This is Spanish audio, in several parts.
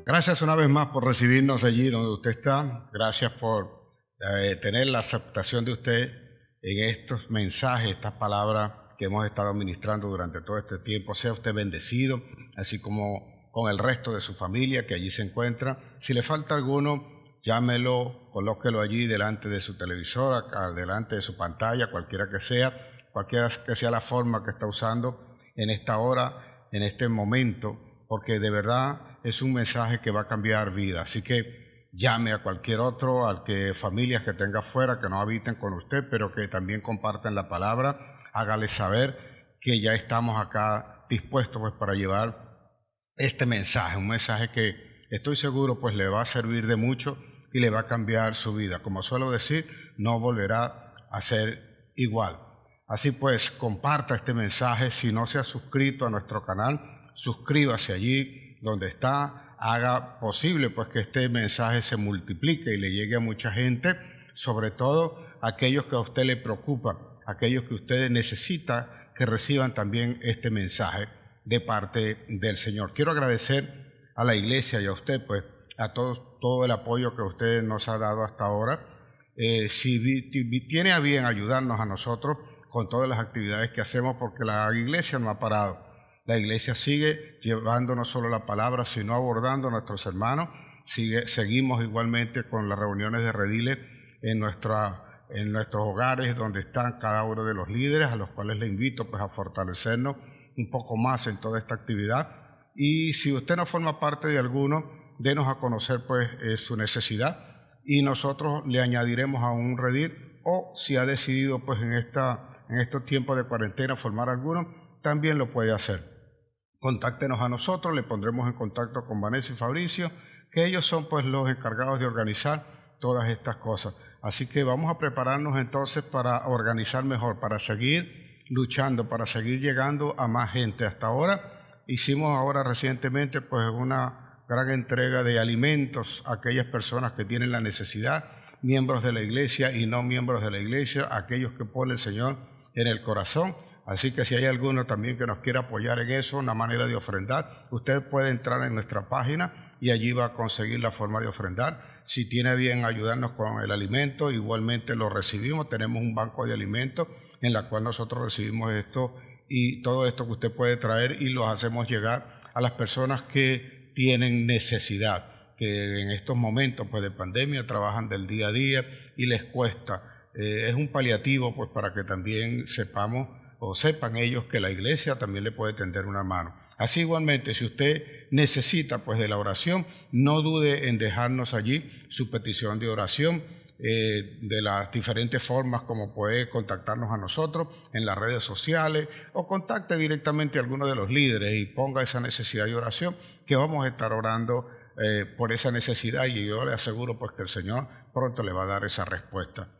Gracias una vez más por recibirnos allí donde usted está. Gracias por tener la aceptación de usted en estos mensajes, estas palabras que hemos estado ministrando durante todo este tiempo. Sea usted bendecido, así como con el resto de su familia que allí se encuentra. Si le falta alguno, llámelo, colóquelo allí delante de su televisor, delante de su pantalla, cualquiera que sea la forma que está usando en esta hora, en este momento, porque de verdad es un mensaje que va a cambiar vida. Así que llame a cualquier otro, familias que tenga afuera, que no habiten con usted, pero que también comparten la palabra. Hágale saber que ya estamos acá dispuestos pues para llevar este mensaje, un mensaje que estoy seguro pues le va a servir de mucho y le va a cambiar su vida. Como suelo decir, no volverá a ser igual. Así pues, comparta este mensaje. Si no se ha suscrito a nuestro canal, suscríbase allí donde está, haga posible pues que este mensaje se multiplique y le llegue a mucha gente, sobre todo a aquellos que a usted le preocupa, aquellos que usted necesita que reciban también este mensaje de parte del Señor. Quiero agradecer a la iglesia y a usted pues a todo el apoyo que usted nos ha dado hasta ahora. Si tiene a bien ayudarnos a nosotros con todas las actividades que hacemos, porque la iglesia no ha parado. La iglesia sigue llevando no solo la palabra, sino abordando a nuestros hermanos. Seguimos igualmente con las reuniones de Rediles en nuestros hogares, donde están cada uno de los líderes, a los cuales le invito pues a fortalecernos un poco más en toda esta actividad. Y si usted no forma parte de alguno, denos a conocer pues su necesidad y nosotros le añadiremos a un redil, o si ha decidido pues en estos tiempos de cuarentena formar alguno, también lo puede hacer. Contáctenos a nosotros, le pondremos en contacto con Vanessa y Fabricio, que ellos son pues los encargados de organizar todas estas cosas. Así que vamos a prepararnos entonces para organizar mejor, para seguir luchando, para seguir llegando a más gente. Hasta ahora hicimos recientemente pues una gran entrega de alimentos a aquellas personas que tienen la necesidad, miembros de la iglesia y no miembros de la iglesia, aquellos que pone el Señor en el corazón. Así que si hay alguno también que nos quiera apoyar en eso, una manera de ofrendar, usted puede entrar en nuestra página y allí va a conseguir la forma de ofrendar. Si tiene bien ayudarnos con el alimento, igualmente lo recibimos. Tenemos un banco de alimentos en la cual nosotros recibimos esto y todo esto que usted puede traer y los hacemos llegar a las personas que tienen necesidad, que en estos momentos pues, de pandemia trabajan del día a día y les cuesta. Es un paliativo pues para que también sepan ellos que la iglesia también le puede tender una mano. Así igualmente, si usted necesita pues de la oración, no dude en dejarnos allí su petición de oración de las diferentes formas como puede contactarnos a nosotros en las redes sociales o contacte directamente a alguno de los líderes y ponga esa necesidad de oración, que vamos a estar orando por esa necesidad y yo le aseguro pues que el Señor pronto le va a dar esa respuesta.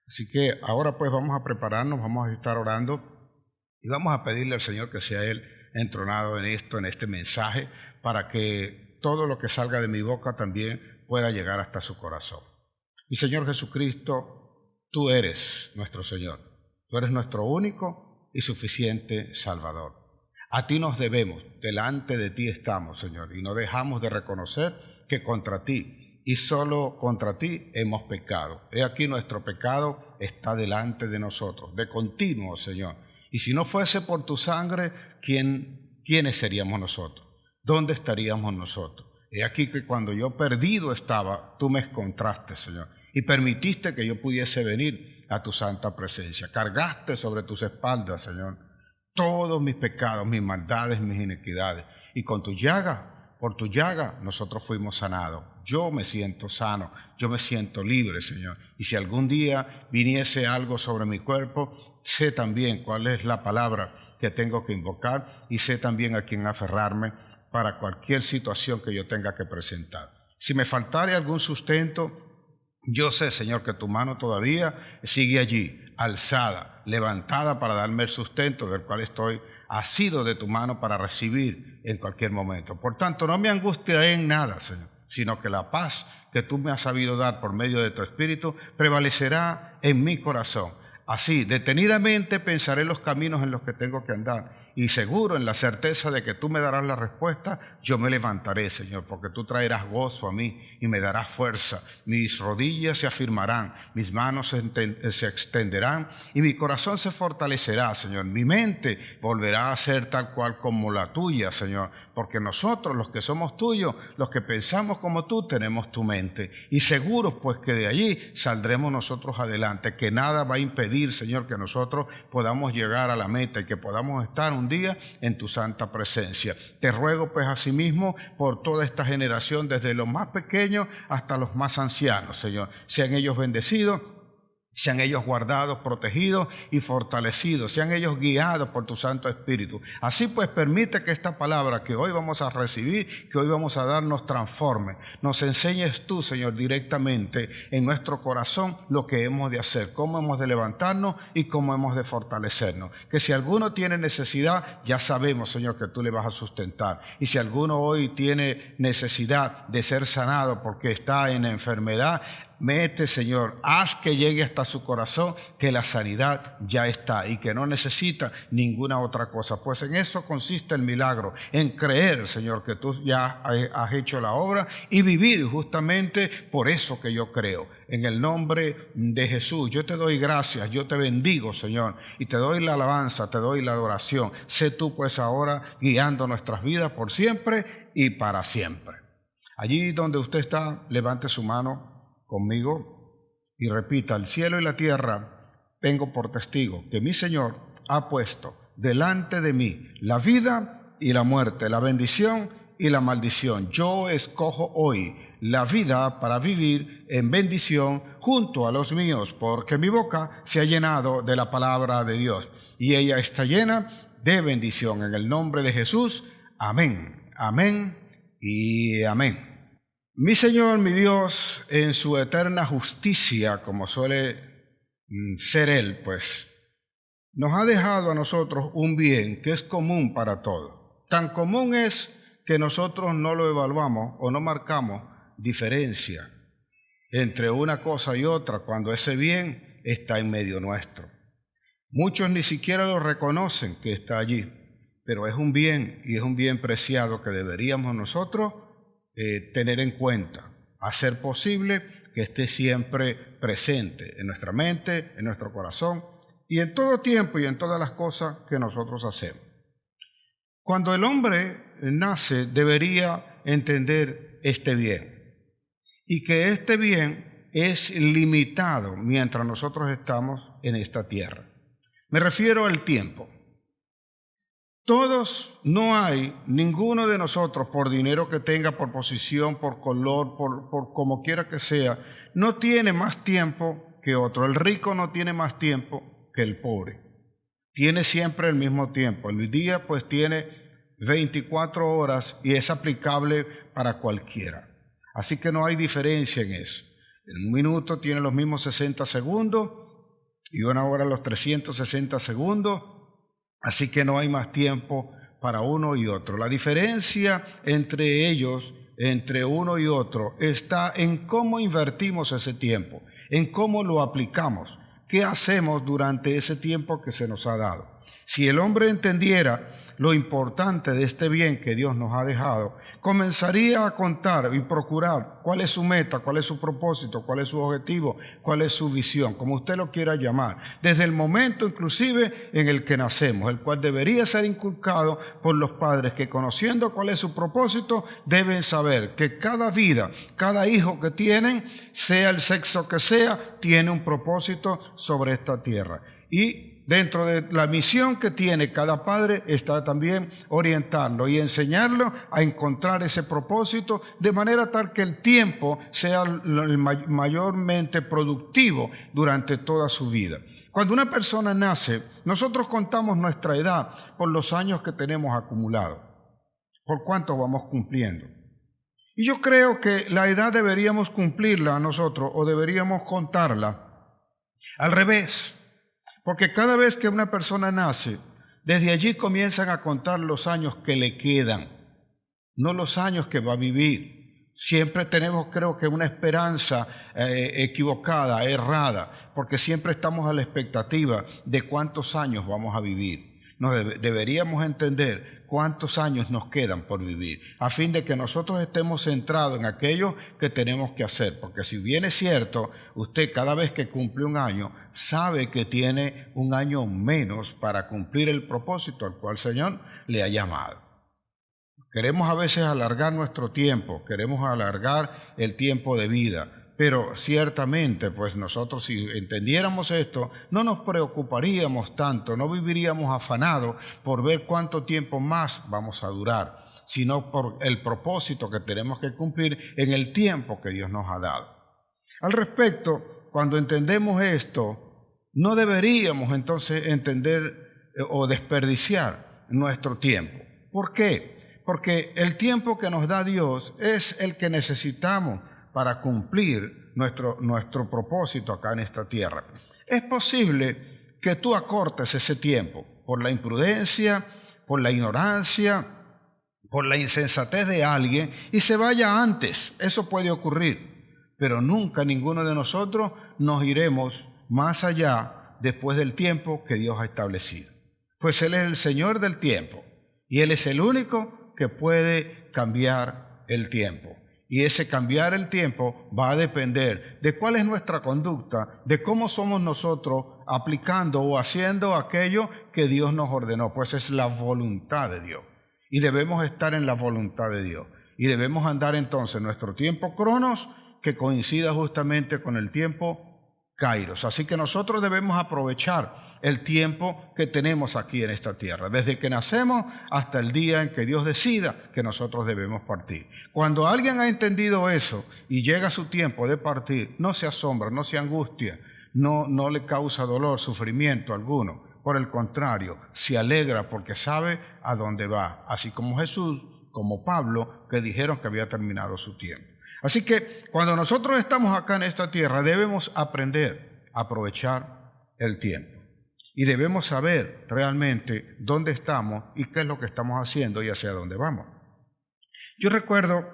Así que ahora pues vamos a prepararnos, vamos a estar orando y vamos a pedirle al Señor que sea Él entronado en este mensaje, para que todo lo que salga de mi boca también pueda llegar hasta su corazón. Mi Señor Jesucristo, tú eres nuestro Señor, tú eres nuestro único y suficiente Salvador. A ti nos debemos, delante de ti estamos, Señor, y no dejamos de reconocer que contra ti y solo contra ti hemos pecado. He aquí nuestro pecado está delante de nosotros, de continuo, Señor. Y si no fuese por tu sangre, ¿quiénes seríamos nosotros? ¿Dónde estaríamos nosotros? He aquí que cuando yo perdido estaba, tú me encontraste, Señor, y permitiste que yo pudiese venir a tu santa presencia. Cargaste sobre tus espaldas, Señor, todos mis pecados, mis maldades, mis iniquidades. Y con tu llaga, por tu llaga, nosotros fuimos sanados. Yo me siento sano, yo me siento libre, Señor. Y si algún día viniese algo sobre mi cuerpo, sé también cuál es la palabra que tengo que invocar y sé también a quién aferrarme para cualquier situación que yo tenga que presentar. Si me faltare algún sustento, yo sé, Señor, que tu mano todavía sigue allí, alzada, levantada para darme el sustento del cual estoy asido de tu mano para recibir en cualquier momento. Por tanto, no me angustiaré en nada, Señor, sino que la paz que tú me has sabido dar por medio de tu Espíritu prevalecerá en mi corazón. Así, detenidamente pensaré los caminos en los que tengo que andar, y seguro en la certeza de que tú me darás la respuesta, yo me levantaré, Señor, porque tú traerás gozo a mí y me darás fuerza. Mis rodillas se afirmarán, mis manos se extenderán y mi corazón se fortalecerá, Señor. Mi mente volverá a ser tal cual como la tuya, Señor, porque nosotros, los que somos tuyos, los que pensamos como tú, tenemos tu mente. Y seguros, pues, que de allí saldremos nosotros adelante, que nada va a impedir, Señor, que nosotros podamos llegar a la meta y que podamos estar un día en tu santa presencia. Te ruego, pues, asimismo, por toda esta generación, desde los más pequeños hasta los más ancianos, Señor. Sean ellos bendecidos, sean ellos guardados, protegidos y fortalecidos, sean ellos guiados por tu Santo Espíritu. Así pues, permite que esta palabra que hoy vamos a recibir, que hoy vamos a dar, nos transforme. Nos enseñes tú, Señor, directamente en nuestro corazón lo que hemos de hacer, cómo hemos de levantarnos y cómo hemos de fortalecernos. Que si alguno tiene necesidad, ya sabemos, Señor, que tú le vas a sustentar. Y si alguno hoy tiene necesidad de ser sanado porque está en enfermedad, mete, Señor, haz que llegue hasta su corazón que la sanidad ya está y que no necesita ninguna otra cosa. Pues en eso consiste el milagro, en creer, Señor, que tú ya has hecho la obra y vivir justamente por eso que yo creo. En el nombre de Jesús, yo te doy gracias, yo te bendigo, Señor, y te doy la alabanza, te doy la adoración. Sé tú, pues, ahora guiando nuestras vidas por siempre y para siempre. Allí donde usted está, levante su mano conmigo y repita: el cielo y la tierra tengo por testigo que mi Señor ha puesto delante de mí la vida y la muerte, la bendición y la maldición. Yo escojo hoy la vida para vivir en bendición junto a los míos, porque mi boca se ha llenado de la palabra de Dios y ella está llena de bendición. En el nombre de Jesús, amén, amén y amén. Mi Señor, mi Dios, en su eterna justicia, como suele ser Él, pues, nos ha dejado a nosotros un bien que es común para todos. Tan común es que nosotros no lo evaluamos o no marcamos diferencia entre una cosa y otra cuando ese bien está en medio nuestro. Muchos ni siquiera lo reconocen que está allí, pero es un bien y es un bien preciado que deberíamos nosotros tener en cuenta, hacer posible que esté siempre presente en nuestra mente, en nuestro corazón y en todo tiempo y en todas las cosas que nosotros hacemos. Cuando el hombre nace, debería entender este bien y que este bien es limitado mientras nosotros estamos en esta tierra. Me refiero al tiempo. Todos, no hay ninguno de nosotros, por dinero que tenga, por posición, por color, por como quiera que sea, no tiene más tiempo que otro. El rico no tiene más tiempo que el pobre. Tiene siempre el mismo tiempo. El día pues tiene 24 horas y es aplicable para cualquiera. Así que no hay diferencia en eso. En un minuto tiene los mismos 60 segundos y una hora los 360 segundos. Así que no hay más tiempo para uno y otro. La diferencia entre ellos, entre uno y otro, está en cómo invertimos ese tiempo, en cómo lo aplicamos, qué hacemos durante ese tiempo que se nos ha dado. Si el hombre entendiera lo importante de este bien que Dios nos ha dejado, comenzaría a contar y procurar cuál es su meta, cuál es su propósito, cuál es su objetivo, cuál es su visión, como usted lo quiera llamar, desde el momento inclusive en el que nacemos, el cual debería ser inculcado por los padres que, conociendo cuál es su propósito, deben saber que cada vida, cada hijo que tienen, sea el sexo que sea, tiene un propósito sobre esta tierra. Y dentro de la misión que tiene cada padre está también orientarlo y enseñarlo a encontrar ese propósito de manera tal que el tiempo sea mayormente productivo durante toda su vida. Cuando una persona nace, nosotros contamos nuestra edad por los años que tenemos acumulados, por cuánto vamos cumpliendo. Y yo creo que la edad deberíamos cumplirla nosotros o deberíamos contarla al revés. Porque cada vez que una persona nace, desde allí comienzan a contar los años que le quedan, no los años que va a vivir, siempre tenemos, creo que, una esperanza equivocada, errada, porque siempre estamos a la expectativa de cuántos años vamos a vivir. Deberíamos entender cuántos años nos quedan por vivir, a fin de que nosotros estemos centrados en aquello que tenemos que hacer, porque si bien es cierto, usted cada vez que cumple un año, sabe que tiene un año menos para cumplir el propósito al cual el Señor le ha llamado. Queremos a veces alargar nuestro tiempo, queremos alargar el tiempo de vida, pero ciertamente, pues nosotros si entendiéramos esto, no nos preocuparíamos tanto, no viviríamos afanados por ver cuánto tiempo más vamos a durar, sino por el propósito que tenemos que cumplir en el tiempo que Dios nos ha dado. Al respecto, cuando entendemos esto, no deberíamos entonces entender o desperdiciar nuestro tiempo. ¿Por qué? Porque el tiempo que nos da Dios es el que necesitamos para cumplir nuestro propósito acá en esta tierra. Es posible que tú acortes ese tiempo por la imprudencia, por la ignorancia, por la insensatez de alguien y se vaya antes. Eso puede ocurrir, pero nunca ninguno de nosotros nos iremos más allá después del tiempo que Dios ha establecido. Pues Él es el Señor del tiempo y Él es el único que puede cambiar el tiempo. Y ese cambiar el tiempo va a depender de cuál es nuestra conducta, de cómo somos nosotros aplicando o haciendo aquello que Dios nos ordenó, pues es la voluntad de Dios. Y debemos estar en la voluntad de Dios. Y debemos andar entonces nuestro tiempo cronos que coincida justamente con el tiempo kairos. Así que nosotros debemos aprovechar el tiempo que tenemos aquí en esta tierra, desde que nacemos hasta el día en que Dios decida que nosotros debemos partir. Cuando alguien ha entendido eso y llega su tiempo de partir, no se asombra, no se angustia, no le causa dolor, sufrimiento alguno. Por el contrario, se alegra porque sabe a dónde va, así como Jesús, como Pablo, que dijeron que había terminado su tiempo. Así que cuando nosotros estamos acá en esta tierra, debemos aprender a aprovechar el tiempo. Y debemos saber realmente dónde estamos y qué es lo que estamos haciendo y hacia dónde vamos. Yo recuerdo,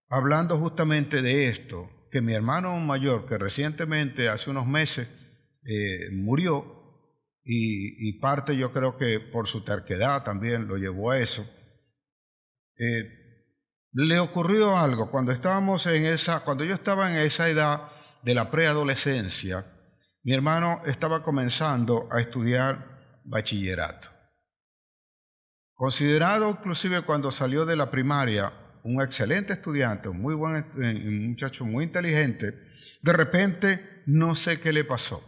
hablando justamente de esto, que mi hermano mayor, que recientemente, hace unos meses, murió, y parte yo creo que por su terquedad también lo llevó a eso, le ocurrió algo cuando yo estaba en esa edad de la preadolescencia. Mi hermano estaba comenzando a estudiar bachillerato. Considerado inclusive cuando salió de la primaria un excelente estudiante, un muchacho muy inteligente, de repente no sé qué le pasó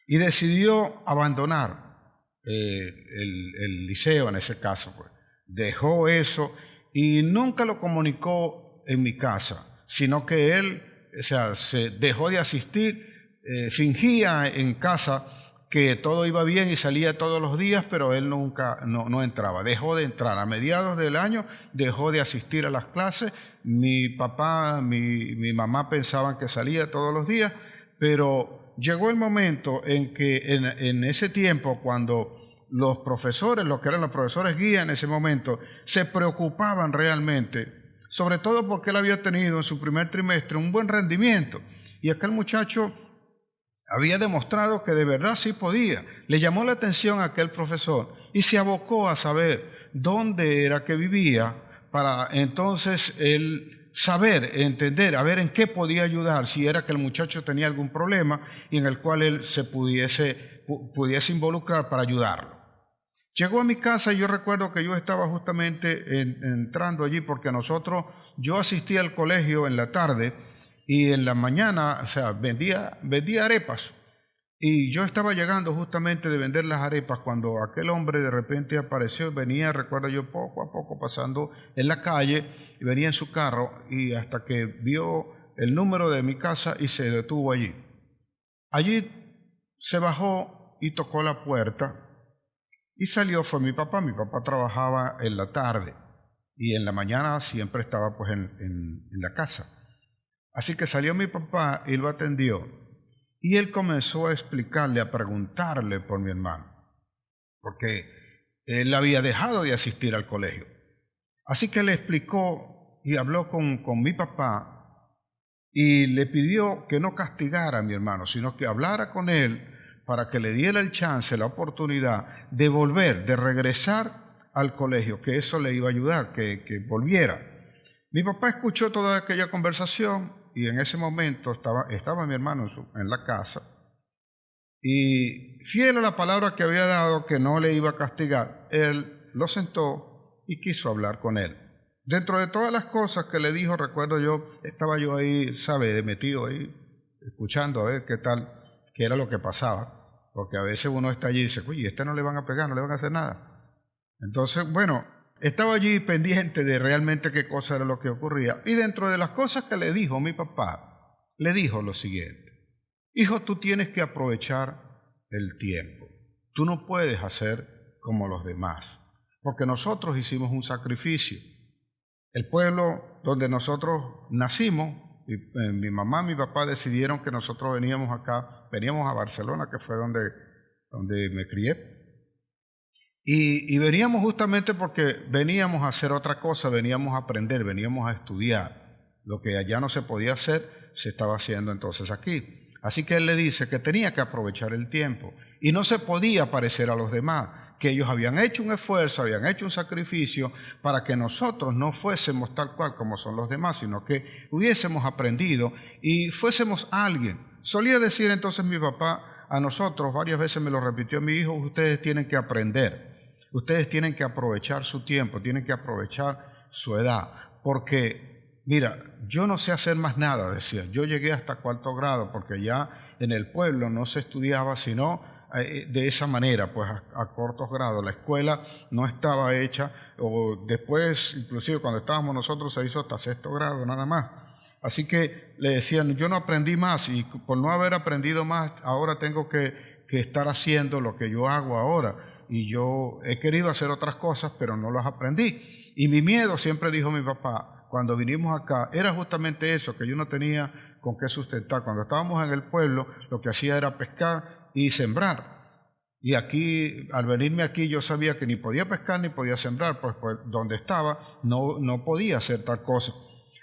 y decidió abandonar el liceo en ese caso. Pues. Dejó eso y nunca lo comunicó en mi casa, sino que él, se dejó de asistir. Fingía en casa que todo iba bien y salía todos los días, pero él nunca no entraba. Dejó de entrar. A mediados del año dejó de asistir a las clases. Mi papá, mi mamá pensaban que salía todos los días, pero llegó el momento en que en ese tiempo, cuando los profesores, lo que eran los profesores guía en ese momento, se preocupaban realmente, sobre todo porque él había tenido en su primer trimestre un buen rendimiento. Y aquel muchacho había demostrado que de verdad sí podía. Le llamó la atención a aquel profesor y se abocó a saber dónde era que vivía para entonces él saber, entender, a ver en qué podía ayudar, si era que el muchacho tenía algún problema y en el cual él se pudiese involucrar para ayudarlo. Llegó a mi casa y yo recuerdo que yo estaba justamente entrando allí porque yo asistía al colegio en la tarde y en la mañana, vendía arepas. Y yo estaba llegando justamente de vender las arepas cuando aquel hombre de repente apareció, venía, recuerdo yo, poco a poco pasando en la calle, y venía en su carro y hasta que vio el número de mi casa y se detuvo allí. Allí se bajó y tocó la puerta y salió, fue mi papá. Mi papá trabajaba en la tarde y en la mañana siempre estaba pues en la casa. Así que salió mi papá y lo atendió. Y él comenzó a explicarle, a preguntarle por mi hermano, porque él había dejado de asistir al colegio. Así que le explicó y habló con mi papá y le pidió que no castigara a mi hermano, sino que hablara con él para que le diera el chance, la oportunidad de volver, de regresar al colegio, que eso le iba a ayudar, que volviera. Mi papá escuchó toda aquella conversación y en ese momento estaba mi hermano en la casa y fiel a la palabra que había dado que no le iba a castigar, él lo sentó y quiso hablar con él. Dentro de todas las cosas que le dijo, recuerdo estaba yo ahí, ¿sabe?, metido ahí, escuchando a ver qué era lo que pasaba, porque a veces uno está allí y dice, oye, no le van a pegar, no le van a hacer nada. Entonces, bueno, estaba allí pendiente de realmente qué cosa era lo que ocurría, y dentro de las cosas que le dijo mi papá, le dijo lo siguiente: hijo, tú tienes que aprovechar el tiempo, tú no puedes hacer como los demás, porque nosotros hicimos un sacrificio. El pueblo donde nosotros nacimos, mi mamá y mi papá decidieron que nosotros veníamos a Barcelona, que fue donde me crié, y veníamos justamente porque veníamos a hacer otra cosa, veníamos a aprender, veníamos a estudiar. Lo que allá no se podía hacer, se estaba haciendo entonces aquí. Así que él le dice que tenía que aprovechar el tiempo y no se podía parecer a los demás, que ellos habían hecho un esfuerzo, habían hecho un sacrificio para que nosotros no fuésemos tal cual como son los demás, sino que hubiésemos aprendido y fuésemos alguien. Solía decir entonces mi papá a nosotros, varias veces me lo repitió mi hijo, ustedes tienen que aprender, ustedes tienen que aprovechar su tiempo, tienen que aprovechar su edad, porque mira, yo no sé hacer más nada, decía, yo llegué hasta 4º grado, porque ya en el pueblo no se estudiaba sino de esa manera, pues a cortos grados. La escuela no estaba hecha, o después, inclusive cuando estábamos nosotros, se hizo hasta 6º grado nada más. Así que le decían, yo no aprendí más, y por no haber aprendido más, ahora tengo que estar haciendo lo que yo hago ahora. Y yo he querido hacer otras cosas, pero no las aprendí. Y mi miedo, siempre dijo mi papá, cuando vinimos acá, era justamente eso, que yo no tenía con qué sustentar. Cuando estábamos en el pueblo, lo que hacía era pescar y sembrar. Y aquí, al venirme aquí, yo sabía que ni podía pescar ni podía sembrar, pues donde estaba no podía hacer tal cosa.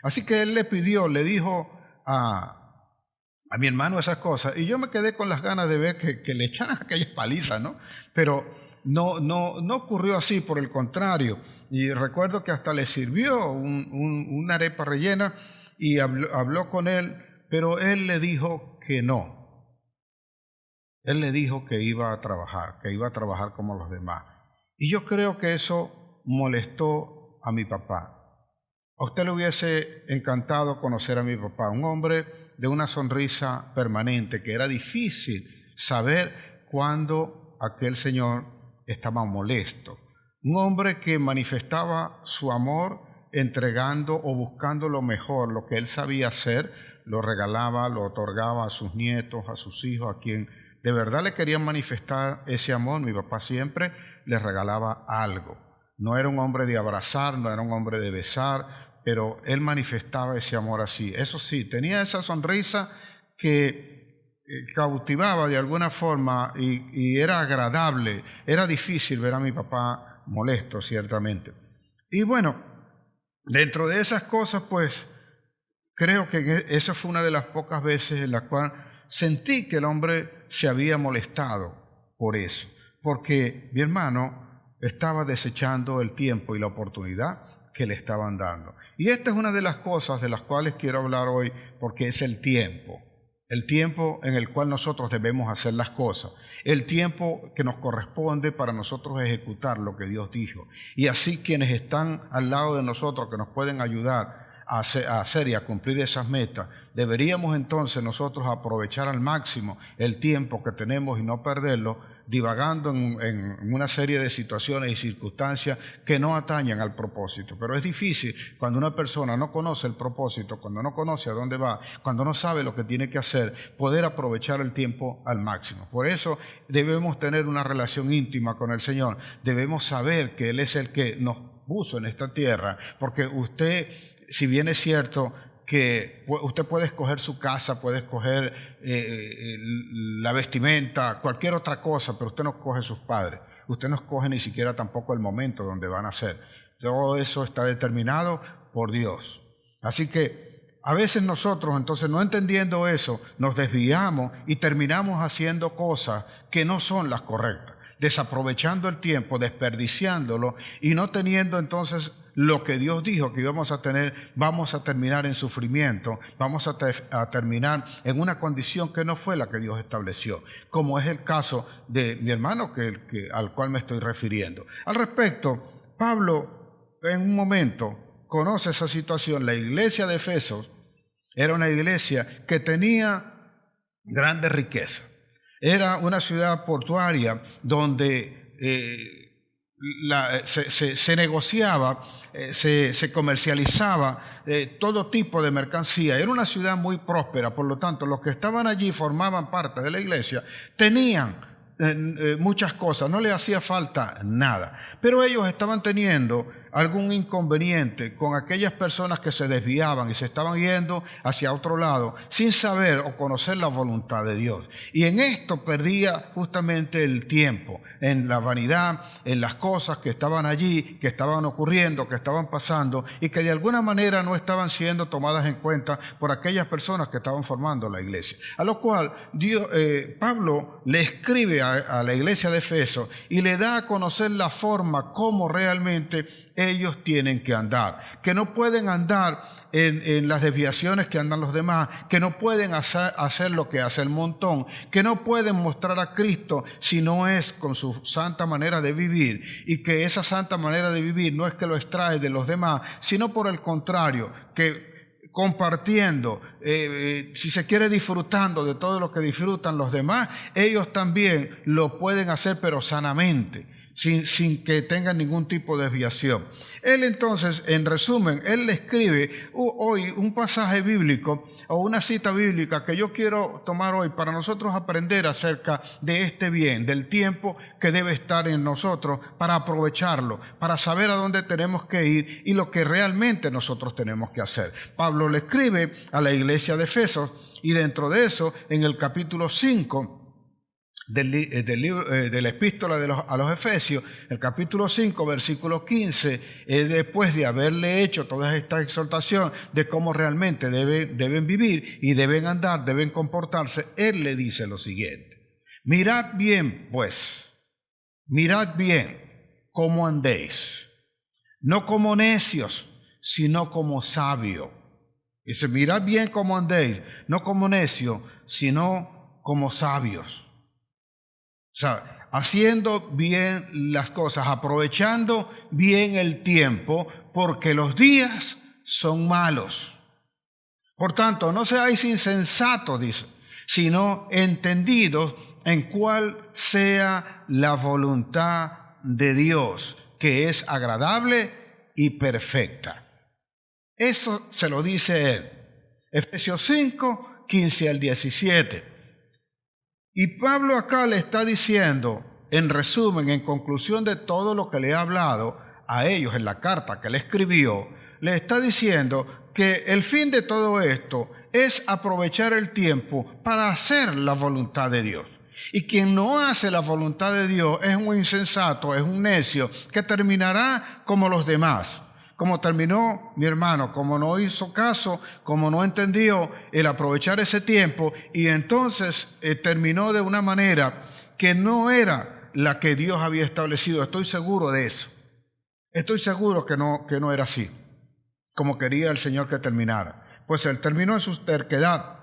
Así que él le dijo a mi hermano esas cosas, y yo me quedé con las ganas de ver que le echaran aquellas palizas, ¿no? Pero no ocurrió así, por el contrario. Y recuerdo que hasta le sirvió una arepa rellena y habló con él, pero él le dijo que no. Él le dijo que iba a trabajar como los demás. Y yo creo que eso molestó a mi papá. A usted le hubiese encantado conocer a mi papá, un hombre de una sonrisa permanente, que era difícil saber cuándo aquel señor estaba molesto. Un hombre que manifestaba su amor entregando o buscando lo mejor, lo que él sabía hacer, lo regalaba, lo otorgaba a sus nietos, a sus hijos, a quien de verdad le querían manifestar ese amor. Mi papá siempre les regalaba algo. No era un hombre de abrazar, no era un hombre de besar, pero él manifestaba ese amor así. Eso sí, tenía esa sonrisa que cautivaba de alguna forma y era agradable. Era difícil ver a mi papá molesto, ciertamente. Y bueno, dentro de esas cosas, pues, creo que esa fue una de las pocas veces en la cual sentí que el hombre se había molestado por eso, porque mi hermano estaba desechando el tiempo y la oportunidad que le estaban dando. Y esta es una de las cosas de las cuales quiero hablar hoy, porque es el tiempo en el cual nosotros debemos hacer las cosas, el tiempo que nos corresponde para nosotros ejecutar lo que Dios dijo. Y así quienes están al lado de nosotros, que nos pueden ayudar a hacer y a cumplir esas metas, deberíamos entonces nosotros aprovechar al máximo el tiempo que tenemos y no perderlo divagando en una serie de situaciones y circunstancias que no atañen al propósito. Pero es difícil cuando una persona no conoce el propósito, cuando no conoce a dónde va, cuando no sabe lo que tiene que hacer, poder aprovechar el tiempo al máximo. Por eso debemos tener una relación íntima con el Señor, debemos saber que Él es el que nos puso en esta tierra, porque usted, si bien es cierto que usted puede escoger su casa, puede escoger la vestimenta, cualquier otra cosa, pero usted no escoge sus padres, usted no escoge ni siquiera tampoco el momento donde van a ser. Todo eso está determinado por Dios. Así que a veces nosotros, entonces, no entendiendo eso, nos desviamos y terminamos haciendo cosas que no son las correctas, desaprovechando el tiempo, desperdiciándolo y no teniendo entonces lo que Dios dijo que íbamos a tener. Vamos a terminar en sufrimiento, vamos a terminar en una condición que no fue la que Dios estableció, como es el caso de mi hermano al cual me estoy refiriendo. Al respecto, Pablo en un momento conoce esa situación. La iglesia de Efesos era una iglesia que tenía grandes riquezas. Era una ciudad portuaria donde se negociaba, se comercializaba todo tipo de mercancía. Era una ciudad muy próspera, por lo tanto, los que estaban allí formaban parte de la iglesia, tenían muchas cosas, no les hacía falta nada. Pero ellos estaban teniendo algún inconveniente con aquellas personas que se desviaban y se estaban yendo hacia otro lado sin saber o conocer la voluntad de Dios. Y en esto perdía justamente el tiempo, en la vanidad, en las cosas que estaban allí, que estaban ocurriendo, que estaban pasando y que de alguna manera no estaban siendo tomadas en cuenta por aquellas personas que estaban formando la iglesia. A lo cual Pablo le escribe a la iglesia de Efeso y le da a conocer la forma como realmente ellos tienen que andar, que no pueden andar en las desviaciones que andan los demás, que no pueden hacer lo que hace el montón, que no pueden mostrar a Cristo si no es con su santa manera de vivir, y que esa santa manera de vivir no es que lo extrae de los demás, sino por el contrario, que compartiendo, si se quiere disfrutando de todo lo que disfrutan los demás, ellos también lo pueden hacer, pero sanamente, sin que tengan ningún tipo de desviación. Él entonces, en resumen, él le escribe hoy un pasaje bíblico o una cita bíblica que yo quiero tomar hoy para nosotros aprender acerca de este bien, del tiempo que debe estar en nosotros para aprovecharlo, para saber a dónde tenemos que ir y lo que realmente nosotros tenemos que hacer. Pablo le escribe a la iglesia de Efesos y dentro de eso, en el capítulo 5, de la epístola a los Efesios, el capítulo 5, versículo 15, después de haberle hecho toda esta exhortación de cómo realmente deben vivir y deben andar, deben comportarse, él le dice lo siguiente: mirad bien, pues, mirad bien cómo andéis, no como necios, sino como sabios. Dice, mirad bien cómo andéis, no como necios, sino como sabios. O sea, haciendo bien las cosas, aprovechando bien el tiempo, porque los días son malos. Por tanto, no seáis insensatos, dice, sino entendidos en cuál sea la voluntad de Dios, que es agradable y perfecta. Eso se lo dice él. Efesios 5, 15 al 17. Y Pablo acá le está diciendo, en resumen, en conclusión de todo lo que le ha hablado a ellos en la carta que le escribió, le está diciendo que el fin de todo esto es aprovechar el tiempo para hacer la voluntad de Dios. Y quien no hace la voluntad de Dios es un insensato, es un necio, que terminará como los demás. Como terminó mi hermano, como no hizo caso, como no entendió el aprovechar ese tiempo, y entonces terminó de una manera que no era la que Dios había establecido. Estoy seguro de eso. Estoy seguro que no era así, como quería el Señor que terminara. Pues él terminó en su terquedad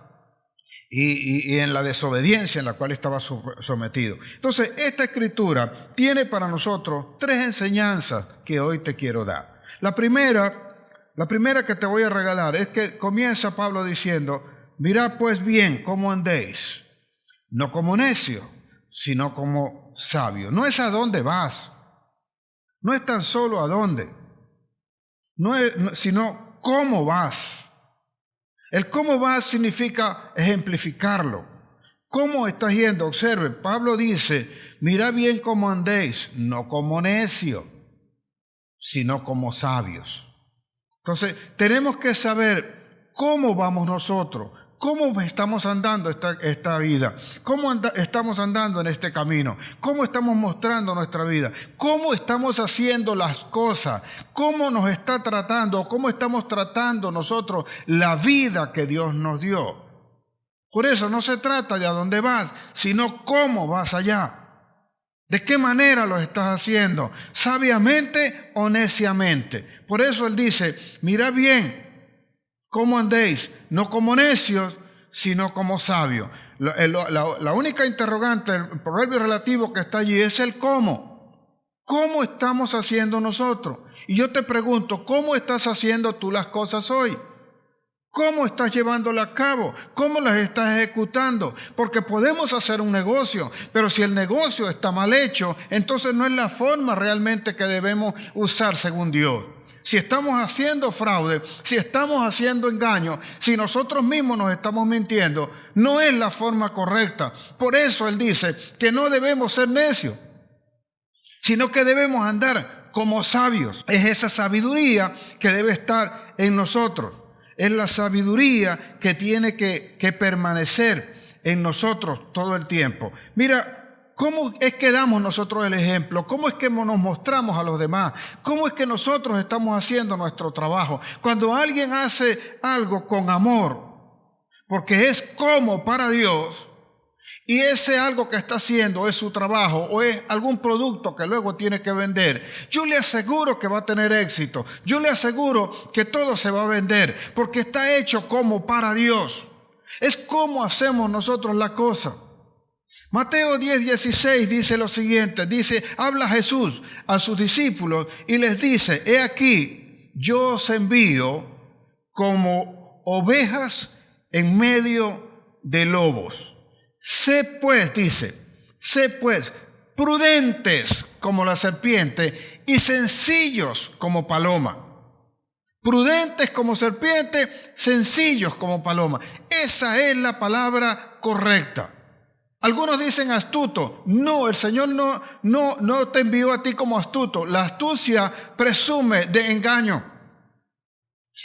y en la desobediencia en la cual estaba sometido. Entonces, esta escritura tiene para nosotros 3 enseñanzas que hoy te quiero dar. La primera que te voy a regalar es que comienza Pablo diciendo, mirad pues bien cómo andéis, no como necios, sino como sabios. No es a dónde vas, no es tan solo a dónde, sino cómo vas. El cómo vas significa ejemplificarlo. ¿Cómo estás yendo? Observe, Pablo dice, mirad bien cómo andéis, no como necios, sino como sabios. Entonces, tenemos que saber cómo vamos nosotros, ¿Cómo estamos andando esta vida? ¿Cómo estamos andando en este camino? ¿Cómo estamos mostrando nuestra vida? ¿Cómo estamos haciendo las cosas? ¿Cómo nos está tratando? ¿Cómo estamos tratando nosotros la vida que Dios nos dio? Por eso no se trata de a dónde vas, sino cómo vas allá. ¿De qué manera lo estás haciendo? ¿Sabiamente o neciamente? Por eso Él dice, mirad bien cómo andéis, no como necios, sino como sabios. La única interrogante, el proverbio relativo que está allí es el cómo. ¿Cómo estamos haciendo nosotros? Y yo te pregunto, ¿cómo estás haciendo tú las cosas hoy? ¿Cómo estás llevándolas a cabo? ¿Cómo las estás ejecutando? Porque podemos hacer un negocio, pero si el negocio está mal hecho, entonces no es la forma realmente que debemos usar según Dios. Si estamos haciendo fraude, si estamos haciendo engaño, si nosotros mismos nos estamos mintiendo, no es la forma correcta. Por eso Él dice que no debemos ser necios, sino que debemos andar como sabios. Es esa sabiduría que debe estar en nosotros. Es la sabiduría que tiene que permanecer en nosotros todo el tiempo. Mira, ¿cómo es que damos nosotros el ejemplo? ¿Cómo es que nos mostramos a los demás? ¿Cómo es que nosotros estamos haciendo nuestro trabajo? Cuando alguien hace algo con amor, porque es como para Dios, y ese algo que está haciendo es su trabajo o es algún producto que luego tiene que vender, yo le aseguro que va a tener éxito. Yo le aseguro que todo se va a vender porque está hecho como para Dios. Es como hacemos nosotros la cosa. Mateo 10:16 dice lo siguiente, dice, habla Jesús a sus discípulos y les dice, he aquí, yo os envío como ovejas en medio de lobos. Sé pues, dice, sé pues prudentes como la serpiente y sencillos como paloma. Prudentes como serpiente, sencillos como paloma. Esa es la palabra correcta. Algunos dicen astuto. No, el Señor no te envió a ti como astuto. La astucia presume de engaño.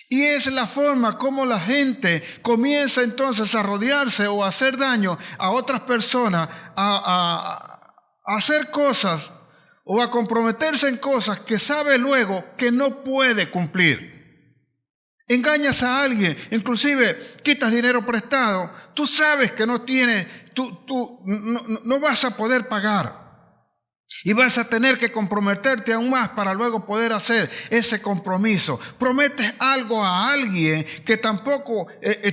Y es la forma como la gente comienza entonces a rodearse o a hacer daño a otras personas, a hacer cosas o a comprometerse en cosas que sabe luego que no puede cumplir. Engañas a alguien, inclusive quitas dinero prestado, tú sabes que no tienes, tú no vas a poder pagar. Y vas a tener que comprometerte aún más para luego poder hacer ese compromiso. Prometes algo a alguien que tampoco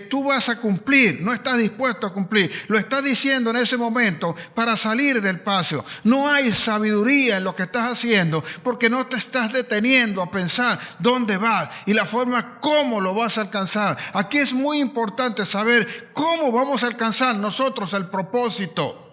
tú vas a cumplir, no estás dispuesto a cumplir. Lo estás diciendo en ese momento para salir del paso. No hay sabiduría en lo que estás haciendo porque no te estás deteniendo a pensar dónde vas y la forma cómo lo vas a alcanzar. Aquí es muy importante saber cómo vamos a alcanzar nosotros el propósito.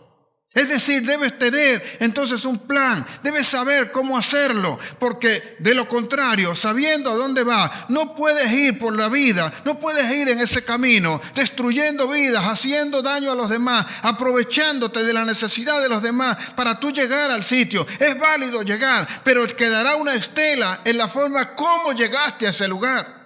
Es decir, debes tener entonces un plan, debes saber cómo hacerlo, porque de lo contrario, sabiendo a dónde vas, no puedes ir por la vida, no puedes ir en ese camino, destruyendo vidas, haciendo daño a los demás, aprovechándote de la necesidad de los demás para tú llegar al sitio. Es válido llegar, pero quedará una estela en la forma como llegaste a ese lugar.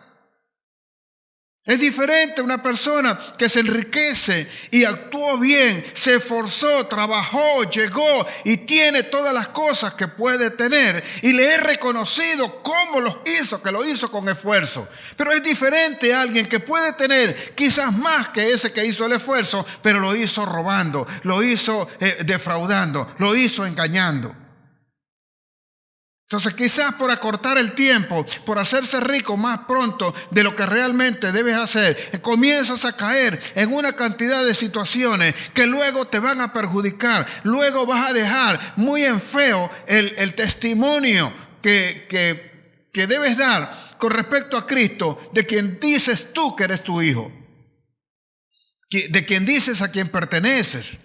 Es diferente una persona que se enriquece y actuó bien, se esforzó, trabajó, llegó y tiene todas las cosas que puede tener. Y le he reconocido cómo los hizo, que lo hizo con esfuerzo. Pero es diferente a alguien que puede tener quizás más que ese que hizo el esfuerzo, pero lo hizo robando, lo hizo defraudando, lo hizo engañando. Entonces quizás por acortar el tiempo, por hacerse rico más pronto de lo que realmente debes hacer, comienzas a caer en una cantidad de situaciones que luego te van a perjudicar. Luego vas a dejar muy en feo el testimonio que debes dar con respecto a Cristo, de quien dices tú que eres tu hijo, de quien dices a quien perteneces.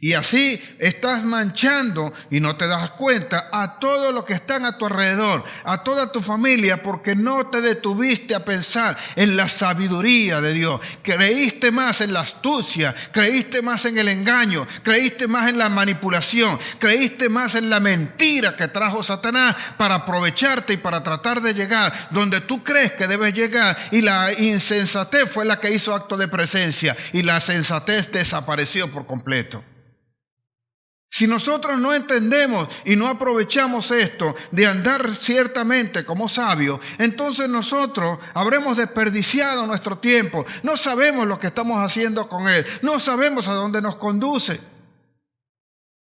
Y así estás manchando, y no te das cuenta, a todos los que están a tu alrededor, a toda tu familia, porque no te detuviste a pensar en la sabiduría de Dios. Creíste más en la astucia, creíste más en el engaño, creíste más en la manipulación, creíste más en la mentira que trajo Satanás para aprovecharte y para tratar de llegar donde tú crees que debes llegar. Y la insensatez fue la que hizo acto de presencia, y la sensatez desapareció por completo. Si nosotros no entendemos y no aprovechamos esto de andar ciertamente como sabios, entonces nosotros habremos desperdiciado nuestro tiempo. No sabemos lo que estamos haciendo con él. No sabemos a dónde nos conduce.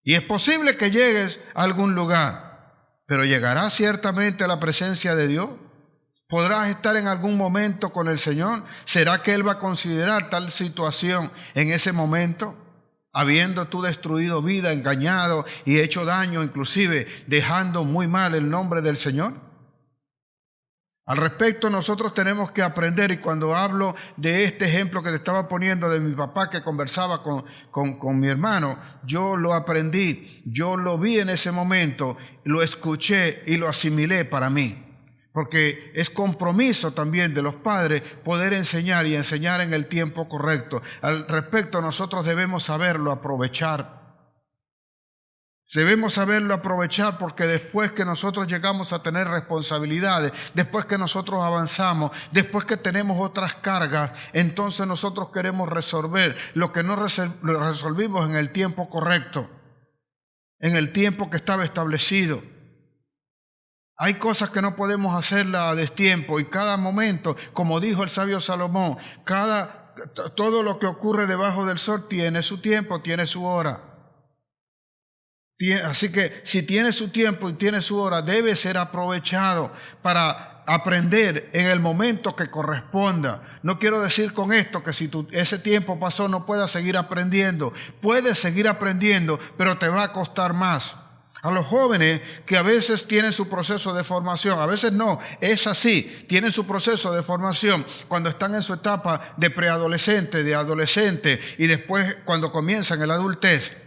Y es posible que llegues a algún lugar, pero llegarás ciertamente a la presencia de Dios. ¿Podrás estar en algún momento con el Señor? ¿Será que Él va a considerar tal situación en ese momento? Habiendo tú destruido vida, engañado y hecho daño, inclusive dejando muy mal el nombre del Señor. Al respecto, nosotros tenemos que aprender, y cuando hablo de este ejemplo que te estaba poniendo de mi papá que conversaba con mi hermano, yo lo aprendí, yo lo vi en ese momento, lo escuché y lo asimilé para mí. Porque es compromiso también de los padres poder enseñar y enseñar en el tiempo correcto. Al respecto, nosotros debemos saberlo aprovechar. Debemos saberlo aprovechar, porque después que nosotros llegamos a tener responsabilidades, después que nosotros avanzamos, después que tenemos otras cargas, entonces nosotros queremos resolver lo que no resolvimos en el tiempo correcto, en el tiempo que estaba establecido. Hay cosas que no podemos hacerlas a destiempo, y cada momento, como dijo el sabio Salomón, todo lo que ocurre debajo del sol tiene su tiempo, tiene su hora. Así que si tiene su tiempo y tiene su hora, debe ser aprovechado para aprender en el momento que corresponda. No quiero decir con esto que si ese tiempo pasó no puedas seguir aprendiendo. Puedes seguir aprendiendo, pero te va a costar más. A los jóvenes que a veces tienen su proceso de formación, a veces no, es así, tienen su proceso de formación cuando están en su etapa de preadolescente, de adolescente, y después cuando comienzan en la adultez.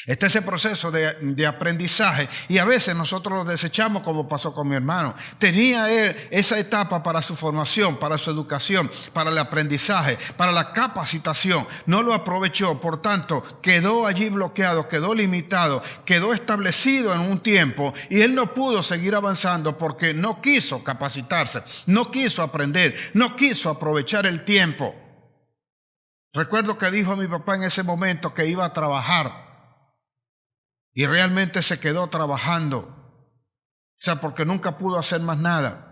Está ese proceso de aprendizaje, y a veces nosotros lo desechamos, como pasó con mi hermano. Tenía él esa etapa para su formación, para su educación, para el aprendizaje, para la capacitación. No lo aprovechó, por tanto quedó allí bloqueado, quedó limitado, quedó establecido en un tiempo, y él no pudo seguir avanzando porque no quiso capacitarse, no quiso aprender, no quiso aprovechar el tiempo. Recuerdo que dijo a mi papá en ese momento que iba a trabajar. Y realmente se quedó trabajando. O sea, porque nunca pudo hacer más nada.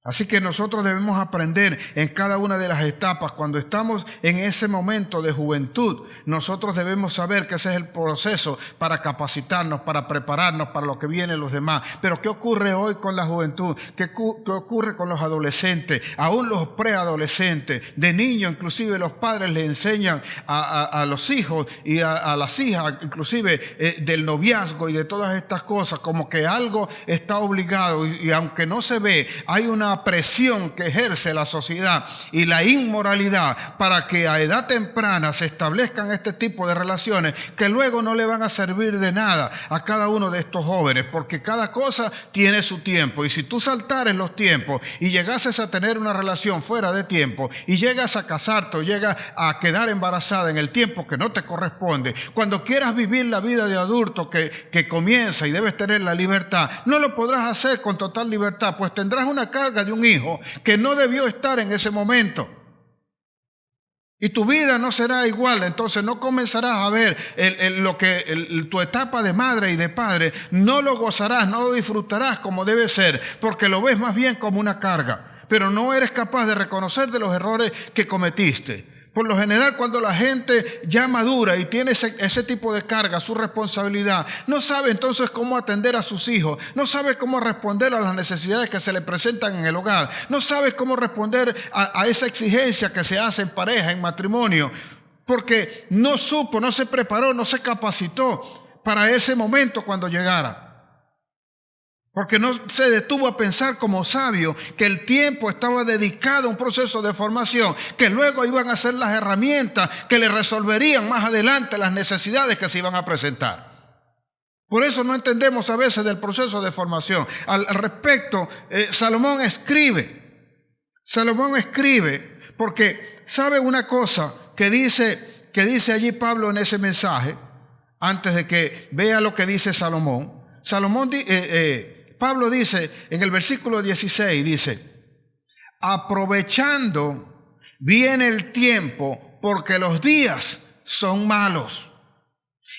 Así que nosotros debemos aprender en cada una de las etapas. Cuando estamos en ese momento de juventud, nosotros debemos saber que ese es el proceso para capacitarnos, para prepararnos para lo que viene los demás. Pero ¿qué ocurre hoy con la juventud? ¿Qué ocurre con los adolescentes? Aún los preadolescentes. De niños, inclusive los padres le enseñan a los hijos y a las hijas, inclusive del noviazgo y de todas estas cosas, como que algo está obligado, y aunque no se ve, hay una presión que ejerce la sociedad y la inmoralidad para que a edad temprana se establezcan este tipo de relaciones que luego no le van a servir de nada a cada uno de estos jóvenes, porque cada cosa tiene su tiempo. Y si tú saltares los tiempos y llegases a tener una relación fuera de tiempo y llegas a casarte o llegas a quedar embarazada en el tiempo que no te corresponde, cuando quieras vivir la vida de adulto que comienza y debes tener la libertad, no lo podrás hacer con total libertad, pues tendrás una carga de un hijo que no debió estar en ese momento. Y tu vida no será igual, entonces no comenzarás a ver tu etapa de madre y de padre, no lo gozarás, no lo disfrutarás como debe ser, porque lo ves más bien como una carga, pero no eres capaz de reconocer de los errores que cometiste. Por lo general, cuando la gente ya madura y tiene ese tipo de carga, su responsabilidad, no sabe entonces cómo atender a sus hijos, no sabe cómo responder a las necesidades que se le presentan en el hogar, no sabe cómo responder a esa exigencia que se hace en pareja, en matrimonio, porque no supo, no se preparó, no se capacitó para ese momento cuando llegara. Porque no se detuvo a pensar como sabio que el tiempo estaba dedicado a un proceso de formación, que luego iban a ser las herramientas que le resolverían más adelante las necesidades que se iban a presentar. Por eso no entendemos a veces del proceso de formación. Al respecto, Salomón escribe porque sabe una cosa que dice allí Pablo en ese mensaje, antes de que vea lo que dice Salomón. Pablo dice en el versículo 16, dice, aprovechando bien el tiempo porque los días son malos.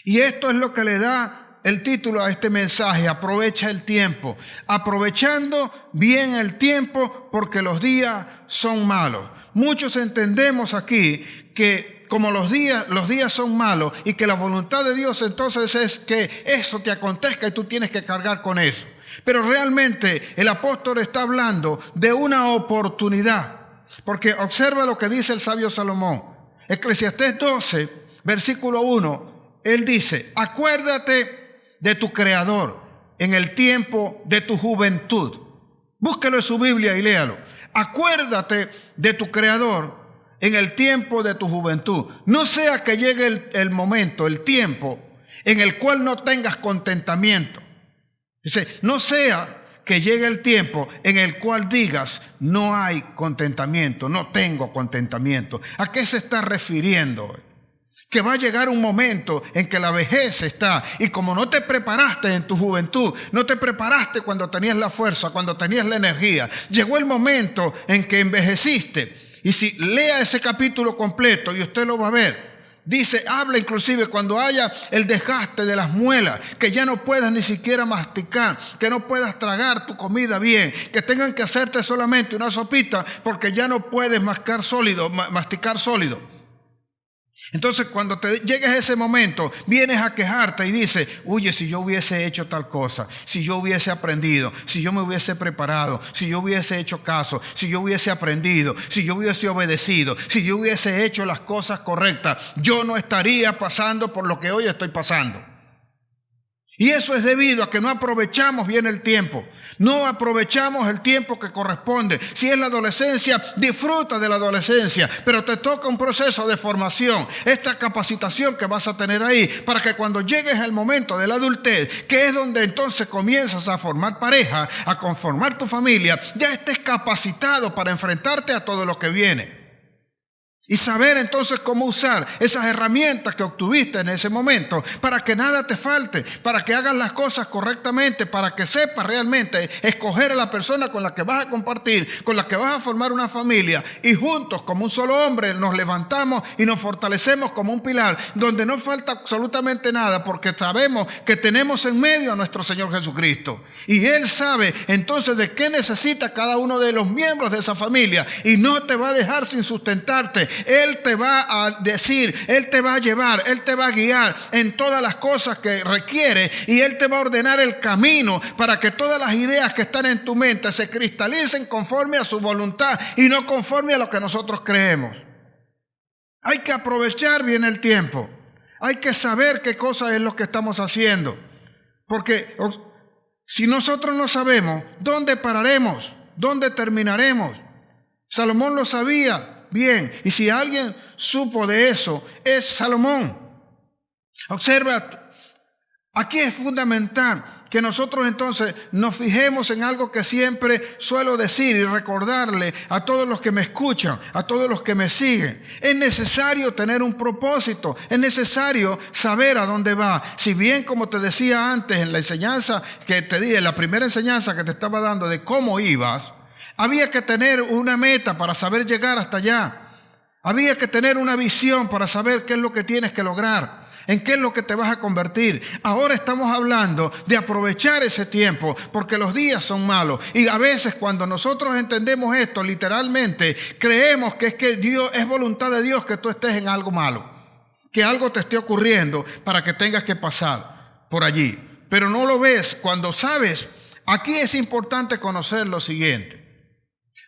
Y esto es lo que le da el título a este mensaje, aprovecha el tiempo. Aprovechando bien el tiempo porque los días son malos. Muchos entendemos aquí que como los días son malos y que la voluntad de Dios entonces es que eso te acontezca y tú tienes que cargar con eso. Pero realmente el apóstol está hablando de una oportunidad, porque observa lo que dice el sabio Salomón. Eclesiastés 12, versículo 1, él dice, acuérdate de tu Creador en el tiempo de tu juventud. Búsquelo en su Biblia y léalo. Acuérdate de tu Creador en el tiempo de tu juventud. No sea que llegue el momento, el tiempo, en el cual no tengas contentamiento. Dice, no sea que llegue el tiempo en el cual digas, no hay contentamiento, no tengo contentamiento. ¿A qué se está refiriendo? Que va a llegar un momento en que la vejez está, y como no te preparaste en tu juventud, no te preparaste cuando tenías la fuerza, cuando tenías la energía, llegó el momento en que envejeciste. Y si lea ese capítulo completo y usted lo va a ver, dice, habla inclusive cuando haya el desgaste de las muelas, que ya no puedas ni siquiera masticar, que no puedas tragar tu comida bien, que tengan que hacerte solamente una sopita porque ya no puedes masticar sólido. Entonces cuando te llegues a ese momento, vienes a quejarte y dices, oye, si yo hubiese hecho tal cosa, si yo hubiese aprendido, si yo me hubiese preparado, si yo hubiese hecho caso, si yo hubiese aprendido, si yo hubiese obedecido, si yo hubiese hecho las cosas correctas, yo no estaría pasando por lo que hoy estoy pasando. Y eso es debido a que no aprovechamos bien el tiempo. No aprovechamos el tiempo que corresponde. Si es la adolescencia, disfruta de la adolescencia, pero te toca un proceso de formación, esta capacitación que vas a tener ahí, para que cuando llegues al momento de la adultez, que es donde entonces comienzas a formar pareja, a conformar tu familia, ya estés capacitado para enfrentarte a todo lo que viene. Y saber entonces cómo usar esas herramientas que obtuviste en ese momento para que nada te falte, para que hagas las cosas correctamente, para que sepas realmente escoger a la persona con la que vas a compartir, con la que vas a formar una familia, y juntos como un solo hombre nos levantamos y nos fortalecemos como un pilar donde no falta absolutamente nada, porque sabemos que tenemos en medio a nuestro Señor Jesucristo y Él sabe entonces de qué necesita cada uno de los miembros de esa familia y no te va a dejar sin sustentarte. Él te va a decir, Él te va a llevar, Él te va a guiar en todas las cosas que requiere, y Él te va a ordenar el camino para que todas las ideas que están en tu mente se cristalicen conforme a su voluntad y no conforme a lo que nosotros creemos. Hay que aprovechar bien el tiempo. Hay que saber qué cosa es lo que estamos haciendo. Porque si nosotros no sabemos dónde pararemos, dónde terminaremos. Salomón lo sabía bien, y si alguien supo de eso, es Salomón. Observa, aquí es fundamental que nosotros entonces nos fijemos en algo que siempre suelo decir y recordarle a todos los que me escuchan, a todos los que me siguen. Es necesario tener un propósito, es necesario saber a dónde va. Si bien, como te decía antes en la enseñanza que te di, en la primera enseñanza que te estaba dando de cómo ibas, había que tener una meta para saber llegar hasta allá. Había que tener una visión para saber qué es lo que tienes que lograr, en qué es lo que te vas a convertir. Ahora estamos hablando de aprovechar ese tiempo, porque los días son malos. Y a veces cuando nosotros entendemos esto literalmente, creemos que es voluntad de Dios que tú estés en algo malo, que algo te esté ocurriendo para que tengas que pasar por allí. Pero no lo ves cuando sabes. Aquí es importante conocer lo siguiente.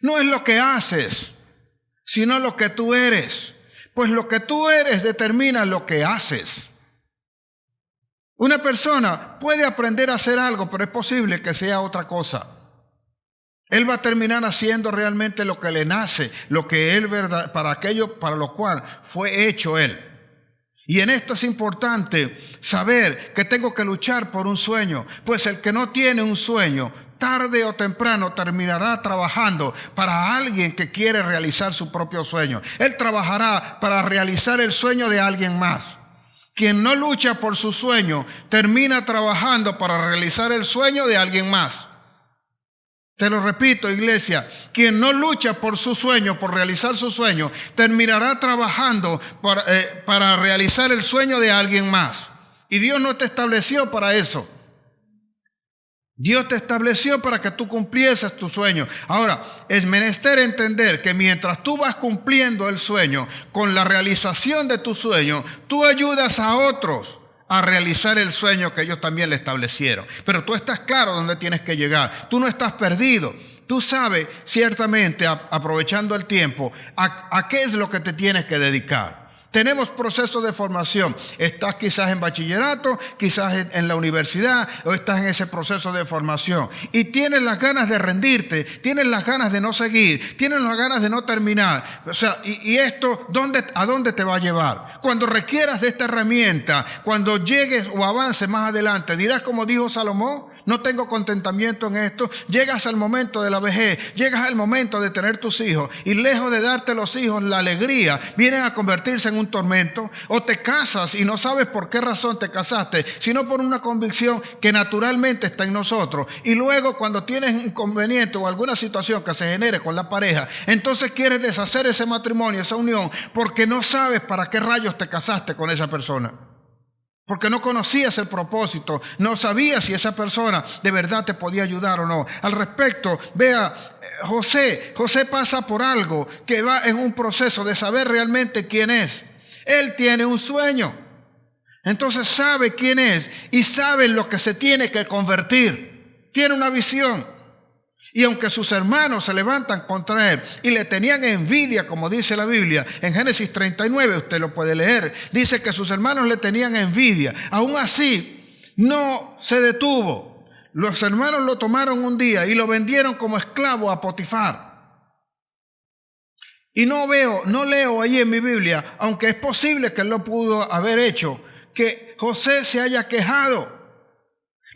No es lo que haces, sino lo que tú eres. Pues lo que tú eres determina lo que haces. Una persona puede aprender a hacer algo, pero es posible que sea otra cosa. Él va a terminar haciendo realmente lo que le nace, lo que él para aquello para lo cual fue hecho él. Y en esto es importante saber que tengo que luchar por un sueño, pues el que no tiene un sueño, tarde o temprano terminará trabajando para alguien que quiere realizar su propio sueño. Él trabajará para realizar el sueño de alguien más. Quien no lucha por su sueño, termina trabajando para realizar el sueño de alguien más. Te lo repito, iglesia, quien no lucha por su sueño, por realizar su sueño, terminará trabajando para realizar el sueño de alguien más. Y Dios no te estableció para eso. Dios te estableció para que tú cumplieses tu sueño. Ahora, es menester entender que mientras tú vas cumpliendo el sueño, con la realización de tu sueño, tú ayudas a otros a realizar el sueño que ellos también le establecieron. Pero tú estás claro dónde tienes que llegar. Tú no estás perdido. Tú sabes ciertamente, aprovechando el tiempo, a qué es lo que te tienes que dedicar. Tenemos procesos de formación. Estás quizás en bachillerato, quizás en la universidad, o estás en ese proceso de formación. Y tienes las ganas de rendirte, tienes las ganas de no seguir, tienes las ganas de no terminar. O sea, y esto, ¿a dónde te va a llevar? Cuando requieras de esta herramienta, cuando llegues o avances más adelante, dirás como dijo Salomón: no tengo contentamiento en esto. Llegas al momento de la vejez, llegas al momento de tener tus hijos, y lejos de darte los hijos la alegría, vienen a convertirse en un tormento. O te casas y no sabes por qué razón te casaste, sino por una convicción que naturalmente está en nosotros. Y luego, cuando tienes un inconveniente o alguna situación que se genere con la pareja, entonces quieres deshacer ese matrimonio, esa unión, porque no sabes para qué rayos te casaste con esa persona. Porque no conocías el propósito, no sabías si esa persona de verdad te podía ayudar o no. Al respecto, vea, José pasa por algo que va en un proceso de saber realmente quién es. Él tiene un sueño, entonces sabe quién es y sabe en lo que se tiene que convertir. Tiene una visión. Y aunque sus hermanos se levantan contra él y le tenían envidia, como dice la Biblia, en Génesis 39, usted lo puede leer, dice que sus hermanos le tenían envidia. Aún así, no se detuvo. Los hermanos lo tomaron un día y lo vendieron como esclavo a Potifar. Y no leo allí en mi Biblia, aunque es posible que él lo pudo haber hecho, que José se haya quejado.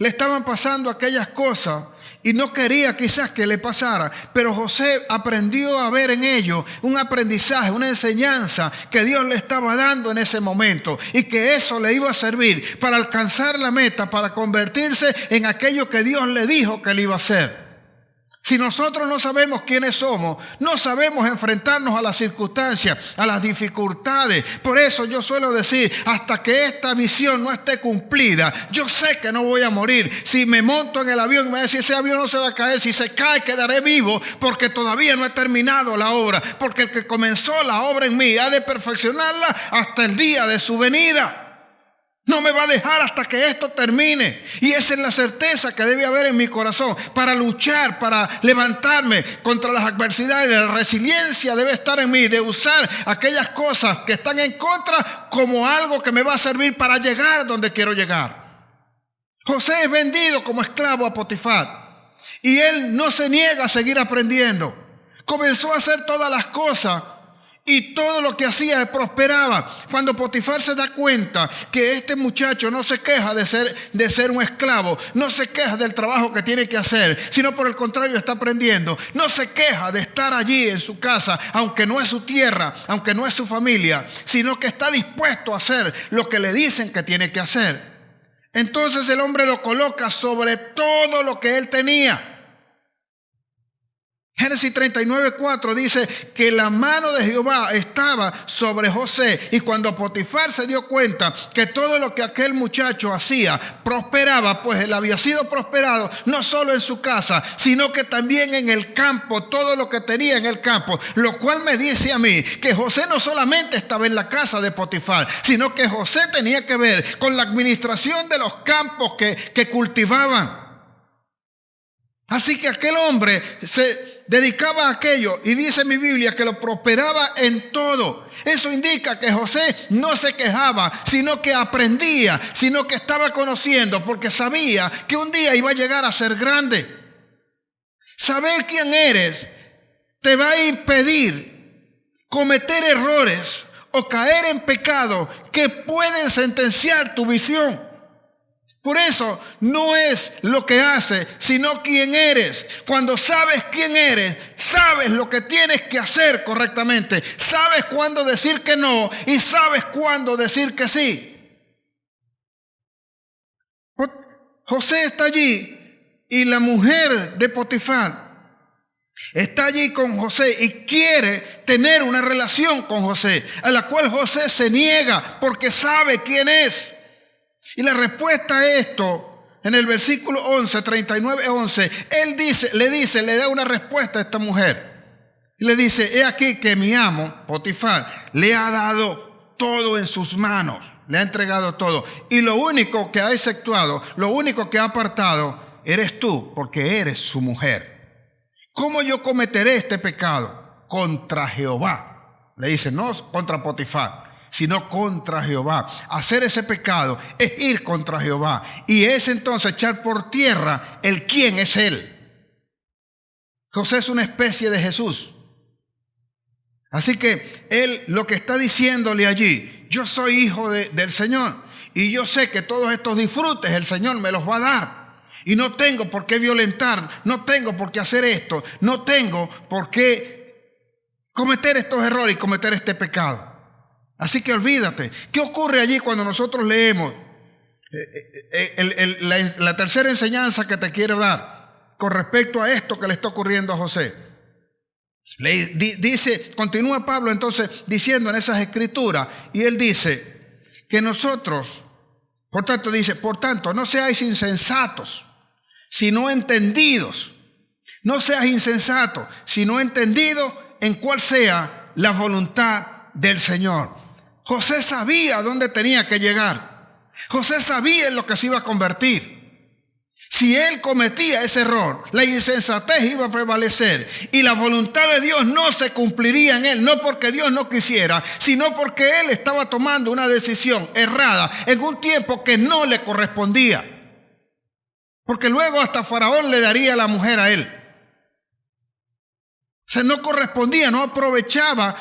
Le estaban pasando aquellas cosas y no quería quizás que le pasara, pero José aprendió a ver en ello un aprendizaje, una enseñanza que Dios le estaba dando en ese momento, y que eso le iba a servir para alcanzar la meta, para convertirse en aquello que Dios le dijo que le iba a hacer. Si nosotros no sabemos quiénes somos, no sabemos enfrentarnos a las circunstancias, a las dificultades. Por eso yo suelo decir, hasta que esta visión no esté cumplida, yo sé que no voy a morir. Si me monto en el avión, me va a decir, ese avión no se va a caer. Si se cae, quedaré vivo, porque todavía no he terminado la obra. Porque el que comenzó la obra en mí ha de perfeccionarla hasta el día de su venida. No me va a dejar hasta que esto termine. Y esa es la certeza que debe haber en mi corazón para luchar, para levantarme contra las adversidades. La resiliencia debe estar en mí, de usar aquellas cosas que están en contra como algo que me va a servir para llegar donde quiero llegar. José es vendido como esclavo a Potifar, y él no se niega a seguir aprendiendo. Comenzó a hacer todas las cosas, y todo lo que hacía prosperaba. Cuando Potifar se da cuenta que este muchacho no se queja de ser un esclavo, no se queja del trabajo que tiene que hacer, sino por el contrario está aprendiendo. No se queja de estar allí en su casa, aunque no es su tierra, aunque no es su familia, sino que está dispuesto a hacer lo que le dicen que tiene que hacer. Entonces el hombre lo coloca sobre todo lo que él tenía. Génesis 39:4 dice que la mano de Jehová estaba sobre José, y cuando Potifar se dio cuenta que todo lo que aquel muchacho hacía prosperaba, pues él había sido prosperado no solo en su casa, sino que también en el campo, todo lo que tenía en el campo, lo cual me dice a mí que José no solamente estaba en la casa de Potifar, sino que José tenía que ver con la administración de los campos que cultivaban. Así que aquel hombre se dedicaba a aquello, y dice mi Biblia que lo prosperaba en todo. Eso indica que José no se quejaba, sino que aprendía, sino que estaba conociendo, porque sabía que un día iba a llegar a ser grande. Saber quién eres te va a impedir cometer errores o caer en pecado que pueden sentenciar tu visión. Por eso no es lo que haces, sino quién eres. Cuando sabes quién eres, sabes lo que tienes que hacer correctamente. Sabes cuándo decir que no y sabes cuándo decir que sí. José está allí y la mujer de Potifar está allí con José y quiere tener una relación con José, a la cual José se niega porque sabe quién es. Y la respuesta a esto, en el versículo 11, 39-11, él le da una respuesta a esta mujer. Y le dice, he aquí que mi amo, Potifar, le ha dado todo en sus manos, le ha entregado todo. Y lo único que ha exceptuado, lo único que ha apartado, eres tú, porque eres su mujer. ¿Cómo yo cometeré este pecado? Contra Jehová. Le dice, no contra Potifar, sino contra Jehová. Hacer ese pecado es ir contra Jehová. Y es entonces echar por tierra el quién es él. José es una especie de Jesús. Así que él lo que está diciéndole allí, yo soy hijo del Señor. Y yo sé que todos estos disfrutes el Señor me los va a dar. Y no tengo por qué violentar, no tengo por qué hacer esto, no tengo por qué cometer estos errores y cometer este pecado. Así que olvídate. ¿Qué ocurre allí cuando nosotros leemos la tercera enseñanza que te quiero dar con respecto a esto que le está ocurriendo a José? Continúa Pablo entonces diciendo en esas escrituras, y él dice que nosotros, por tanto, no seáis insensatos, sino entendidos. No seas insensato, sino entendido en cuál sea la voluntad del Señor. José sabía dónde tenía que llegar. José sabía en lo que se iba a convertir. Si él cometía ese error, la insensatez iba a prevalecer y la voluntad de Dios no se cumpliría en él, no porque Dios no quisiera, sino porque él estaba tomando una decisión errada en un tiempo que no le correspondía. Porque luego hasta Faraón le daría la mujer a él. O sea, no correspondía, no aprovechaba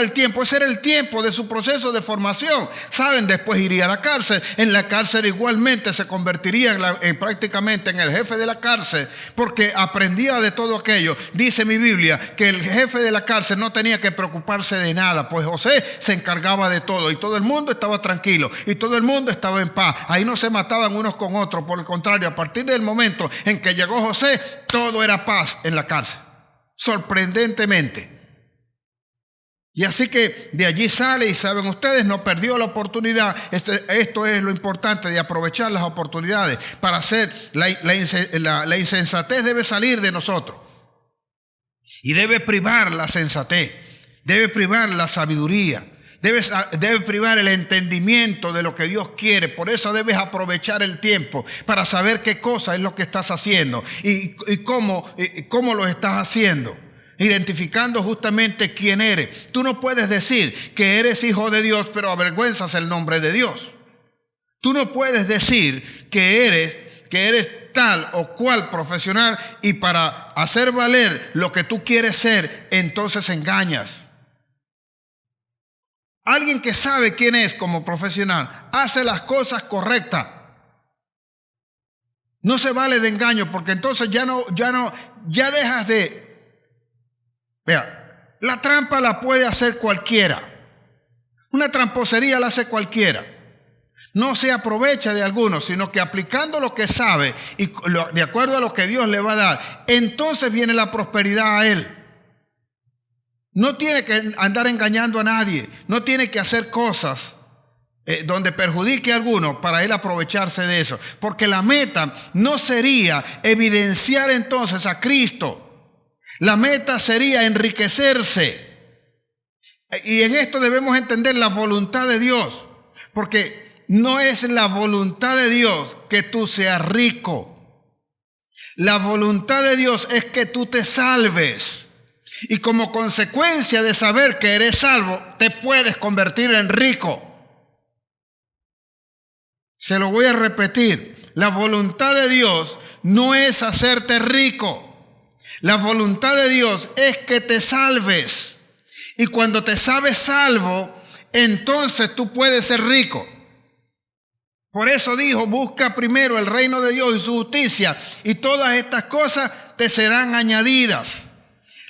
el tiempo. Ese era el tiempo de su proceso de formación. Saben, después iría a la cárcel. En la cárcel igualmente se convertiría prácticamente en el jefe de la cárcel, porque aprendía de todo aquello. Dice mi Biblia que el jefe de la cárcel no tenía que preocuparse de nada, pues José se encargaba de todo y todo el mundo estaba tranquilo y todo el mundo estaba en paz. Ahí no se mataban unos con otros. Por el contrario, a partir del momento en que llegó José, todo era paz en la cárcel. Sorprendentemente. Y así que de allí sale, y saben ustedes, no perdió la oportunidad. Esto es lo importante, de aprovechar las oportunidades para hacer. La insensatez debe salir de nosotros y debe privar la sensatez, debe privar la sabiduría, debe privar el entendimiento de lo que Dios quiere. Por eso debes aprovechar el tiempo para saber qué cosa es lo que estás haciendo y cómo lo estás haciendo, identificando justamente quién eres. Tú no puedes decir que eres hijo de Dios, pero avergüenzas el nombre de Dios. Tú no puedes decir que eres tal o cual profesional y para hacer valer lo que tú quieres ser, entonces engañas. Alguien que sabe quién es como profesional hace las cosas correctas. No se vale de engaño, porque entonces ya dejas de. Vea, la trampa la puede hacer cualquiera. Una tramposería la hace cualquiera. No se aprovecha de algunos, sino que aplicando lo que sabe y de acuerdo a lo que Dios le va a dar, entonces viene la prosperidad a él. No tiene que andar engañando a nadie, no tiene que hacer cosas donde perjudique a alguno para él aprovecharse de eso, porque la meta no sería evidenciar entonces a Cristo, la meta sería enriquecerse. Y en esto debemos entender la voluntad de Dios, porque no es la voluntad de Dios que tú seas rico. La voluntad de Dios es que tú te salves. Y como consecuencia de saber que eres salvo, te puedes convertir en rico. Se lo voy a repetir. La voluntad de Dios no es hacerte rico. La voluntad de Dios es que te salves. Y cuando te sabes salvo, entonces tú puedes ser rico. Por eso dijo, busca primero el reino de Dios y su justicia, y todas estas cosas te serán añadidas.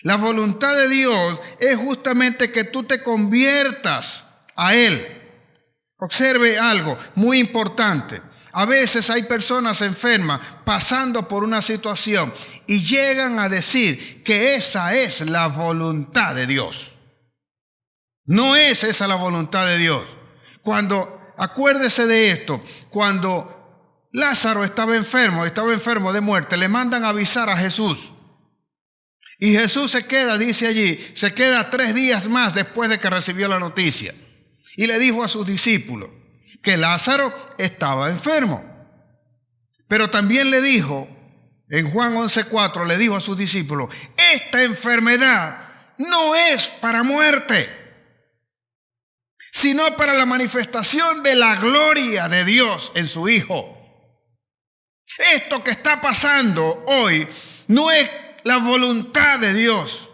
La voluntad de Dios es justamente que tú te conviertas a Él. Observe algo muy importante. A veces hay personas enfermas pasando por una situación y llegan a decir que esa es la voluntad de Dios. No es esa la voluntad de Dios. Acuérdese de esto, cuando Lázaro estaba enfermo de muerte, le mandan a avisar a Jesús. Y Jesús se queda 3 días más después de que recibió la noticia. Y le dijo a sus discípulos que Lázaro estaba enfermo. Pero también le dijo, en Juan 11:4, le dijo a sus discípulos, esta enfermedad no es para muerte, sino para la manifestación de la gloria de Dios en su Hijo. Esto que está pasando hoy no es la voluntad de Dios,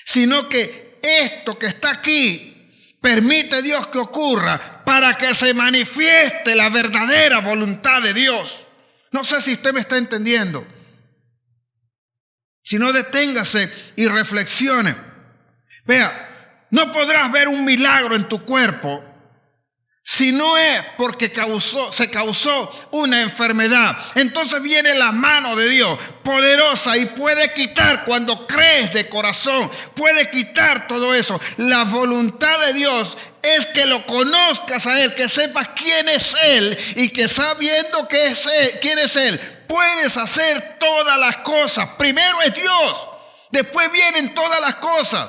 sino que esto que está aquí permite Dios que ocurra para que se manifieste la verdadera voluntad de Dios. No sé si usted me está entendiendo. Si no, deténgase y reflexione. Vea, no podrás ver un milagro en tu cuerpo si no es porque se causó una enfermedad. Entonces viene la mano de Dios poderosa y puede quitar, cuando crees de corazón, puede quitar todo eso. La voluntad de Dios es que lo conozcas a Él, que sepas quién es Él, y que sabiendo quién es Él, puedes hacer todas las cosas. Primero es Dios, después vienen todas las cosas.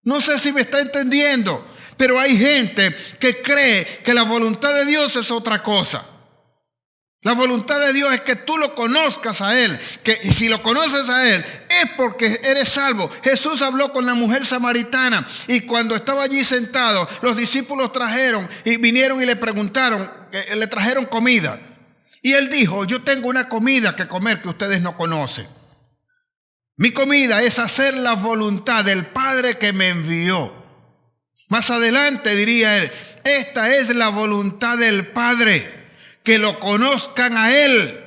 No sé si me está entendiendo. Pero hay gente que cree que la voluntad de Dios es otra cosa. La voluntad de Dios es que tú lo conozcas a Él. Que si lo conoces a Él es porque eres salvo. Jesús habló con la mujer samaritana y cuando estaba allí sentado, los discípulos vinieron y le preguntaron, le trajeron comida. Y Él dijo, yo tengo una comida que comer que ustedes no conocen. Mi comida es hacer la voluntad del Padre que me envió. Más adelante diría Él, esta es la voluntad del Padre, que lo conozcan a Él.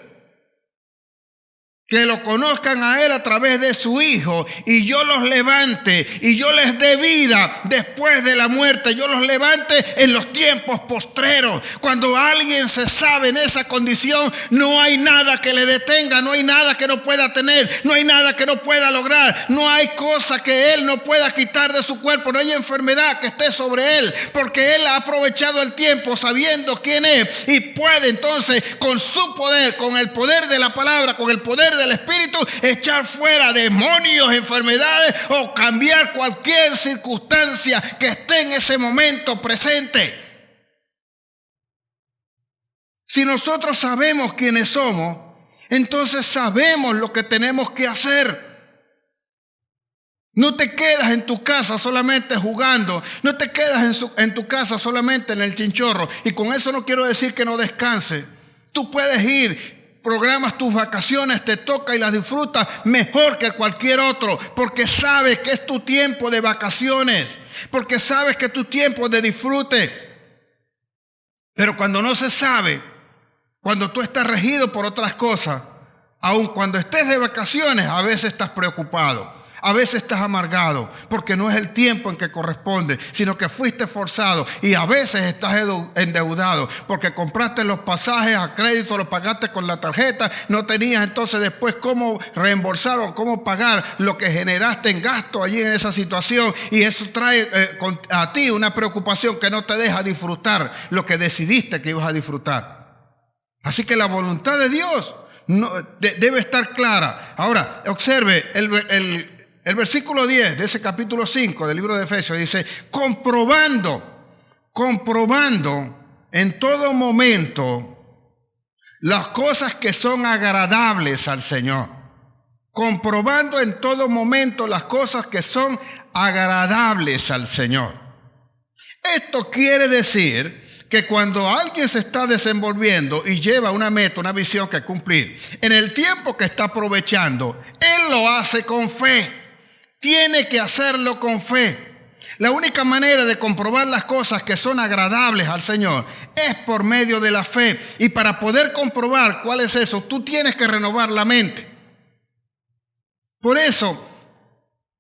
Que lo conozcan a Él a través de su Hijo, y yo los levante y yo les dé vida después de la muerte. Yo los levante en los tiempos postreros. Cuando alguien se sabe en esa condición, no hay nada que le detenga, no hay nada que no pueda tener, no hay nada que no pueda lograr, no hay cosa que Él no pueda quitar de su cuerpo, no hay enfermedad que esté sobre Él, porque Él ha aprovechado el tiempo sabiendo quién es y puede entonces con su poder, con el poder de la palabra, con el poder del Espíritu, echar fuera demonios, enfermedades o cambiar cualquier circunstancia que esté en ese momento presente. Si nosotros sabemos quiénes somos, entonces sabemos lo que tenemos que hacer. No te quedas en tu casa solamente jugando, no te quedas en tu casa solamente en el chinchorro. Y con eso no quiero decir que no descanses. Tú puedes ir, programas tus vacaciones, te toca y las disfrutas mejor que cualquier otro, porque sabes que es tu tiempo de vacaciones, porque sabes que es tu tiempo de disfrute. Pero cuando no se sabe, cuando tú estás regido por otras cosas, aun cuando estés de vacaciones, a veces estás preocupado. A veces estás amargado porque no es el tiempo en que corresponde, sino que fuiste forzado, y a veces estás endeudado porque compraste los pasajes a crédito, los pagaste con la tarjeta, no tenías entonces después cómo reembolsar o cómo pagar lo que generaste en gasto allí en esa situación, y eso trae a ti una preocupación que no te deja disfrutar lo que decidiste que ibas a disfrutar. Así que la voluntad de Dios debe estar clara. Ahora, observe el versículo 10 de ese capítulo 5 del libro de Efesios dice, comprobando en todo momento las cosas que son agradables al Señor. comprobando en todo momento las cosas que son agradables al Señor. Esto quiere decir que cuando alguien se está desenvolviendo y lleva una meta, una visión que cumplir, en el tiempo que está aprovechando, él lo hace con fe. Tiene que hacerlo con fe. La única manera de comprobar las cosas que son agradables al Señor es por medio de la fe. Y para poder comprobar cuál es eso, tú tienes que renovar la mente. Por eso,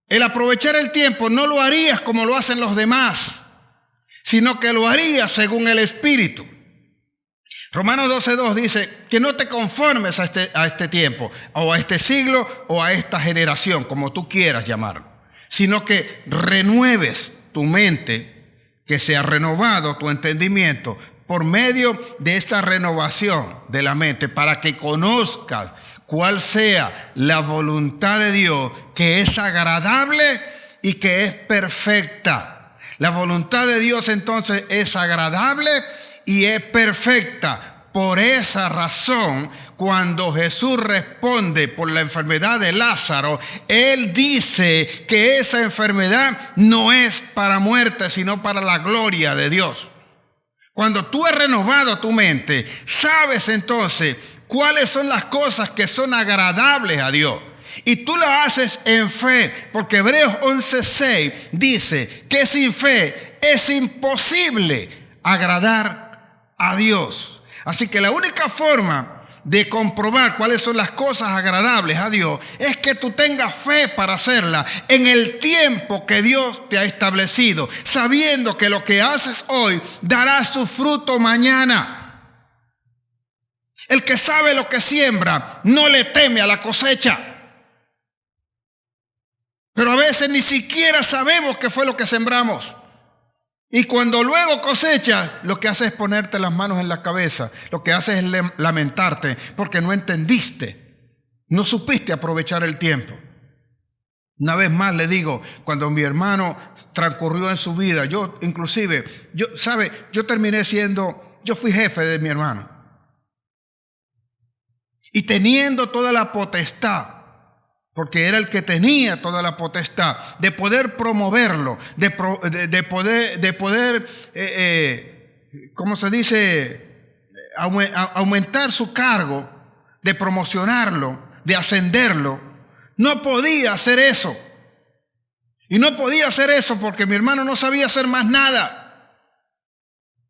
el aprovechar el tiempo no lo harías como lo hacen los demás, sino que lo harías según el Espíritu. Romanos 12:2 dice que no te conformes a este tiempo, o a este siglo, o a esta generación, como tú quieras llamarlo, sino que renueves tu mente, que sea renovado tu entendimiento por medio de esa renovación de la mente, para que conozcas cuál sea la voluntad de Dios, que es agradable y que es perfecta. La voluntad de Dios entonces es agradable y es perfecta. Por esa razón, cuando Jesús responde por la enfermedad de Lázaro, Él dice que esa enfermedad no es para muerte, sino para la gloria de Dios. Cuando tú has renovado tu mente, sabes entonces cuáles son las cosas que son agradables a Dios. Y tú lo haces en fe, porque Hebreos 11:6 dice que sin fe es imposible agradar a Dios. Así que la única forma de comprobar cuáles son las cosas agradables a Dios es que tú tengas fe para hacerla en el tiempo que Dios te ha establecido, sabiendo que lo que haces hoy dará su fruto mañana. El que sabe lo que siembra no le teme a la cosecha. Pero a veces ni siquiera sabemos qué fue lo que sembramos. Y cuando luego cosechas, lo que hace es ponerte las manos en la cabeza. Lo que hace es lamentarte porque no entendiste. No supiste aprovechar el tiempo. Una vez más le digo, cuando mi hermano transcurrió en su vida, yo fui jefe de mi hermano. Y teniendo toda la potestad, porque era el que tenía toda la potestad de poder promoverlo, de poder, ¿cómo se dice? Aumentar su cargo, de promocionarlo, de ascenderlo. No podía hacer eso. Y no podía hacer eso porque mi hermano no sabía hacer más nada.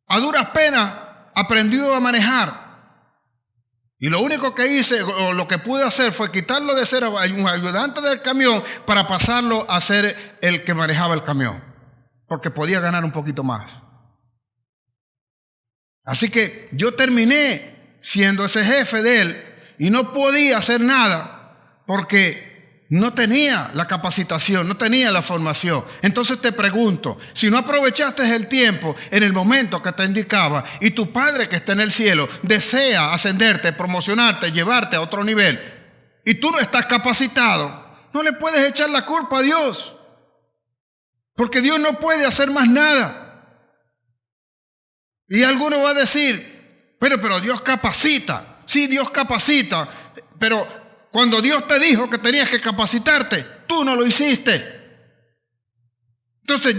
A duras penas aprendió a manejar. Y lo único que hice, o lo que pude hacer, fue quitarlo de ser un ayudante del camión para pasarlo a ser el que manejaba el camión, porque podía ganar un poquito más. Así que yo terminé siendo ese jefe de él y no podía hacer nada porque no tenía la capacitación, no tenía la formación. Entonces te pregunto, si no aprovechaste el tiempo en el momento que te indicaba y tu Padre que está en el cielo desea ascenderte, promocionarte, llevarte a otro nivel y tú no estás capacitado, no le puedes echar la culpa a Dios, porque Dios no puede hacer más nada. Y alguno va a decir, pero Dios capacita. Sí, Dios capacita, pero cuando Dios te dijo que tenías que capacitarte, tú no lo hiciste. Entonces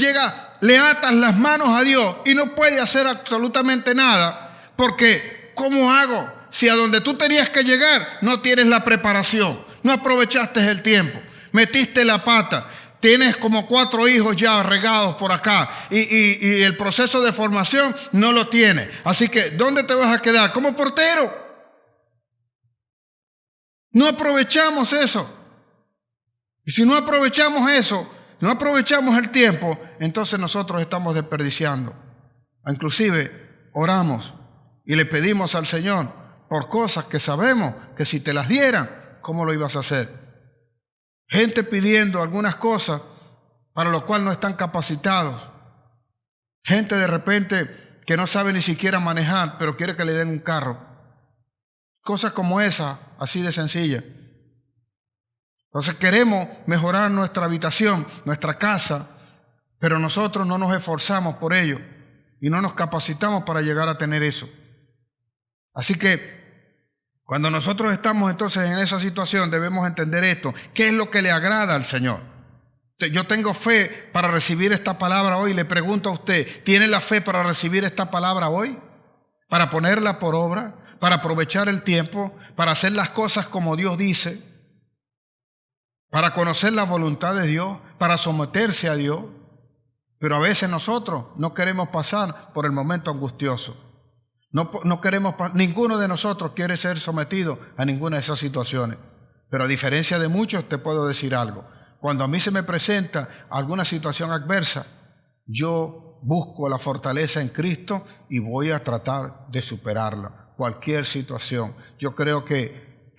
le atas las manos a Dios y no puede hacer absolutamente nada, porque ¿cómo hago? Si a donde tú tenías que llegar no tienes la preparación, no aprovechaste el tiempo, metiste la pata, tienes como 4 hijos ya regados por acá y el proceso de formación no lo tienes. Así que, ¿dónde te vas a quedar? Como portero. No aprovechamos eso. Y si no aprovechamos eso, no aprovechamos el tiempo, entonces nosotros estamos desperdiciando. Inclusive oramos y le pedimos al Señor por cosas que sabemos que si te las dieran, ¿cómo lo ibas a hacer? Gente pidiendo algunas cosas para lo cual no están capacitados. Gente de repente que no sabe ni siquiera manejar, pero quiere que le den un carro. Cosas como esa, así de sencilla. Entonces queremos mejorar nuestra habitación, nuestra casa, pero nosotros no nos esforzamos por ello y no nos capacitamos para llegar a tener eso. Así que Cuando nosotros estamos entonces en esa situación, debemos entender esto. ¿Qué es lo que le agrada al Señor? Yo tengo fe para recibir esta palabra hoy. Le pregunto a usted, ¿tiene la fe para recibir esta palabra hoy? ¿Para ponerla por obra? ¿Para aprovechar el tiempo? ¿Para hacer las cosas como Dios dice? ¿Para conocer la voluntad de Dios? ¿Para someterse a Dios? Pero a veces nosotros no queremos pasar por el momento angustioso. No queremos, ninguno de nosotros quiere ser sometido a ninguna de esas situaciones. Pero a diferencia de muchos, te puedo decir algo. Cuando a mí se me presenta alguna situación adversa, yo busco la fortaleza en Cristo y voy a tratar de superarla. Cualquier situación. Yo creo que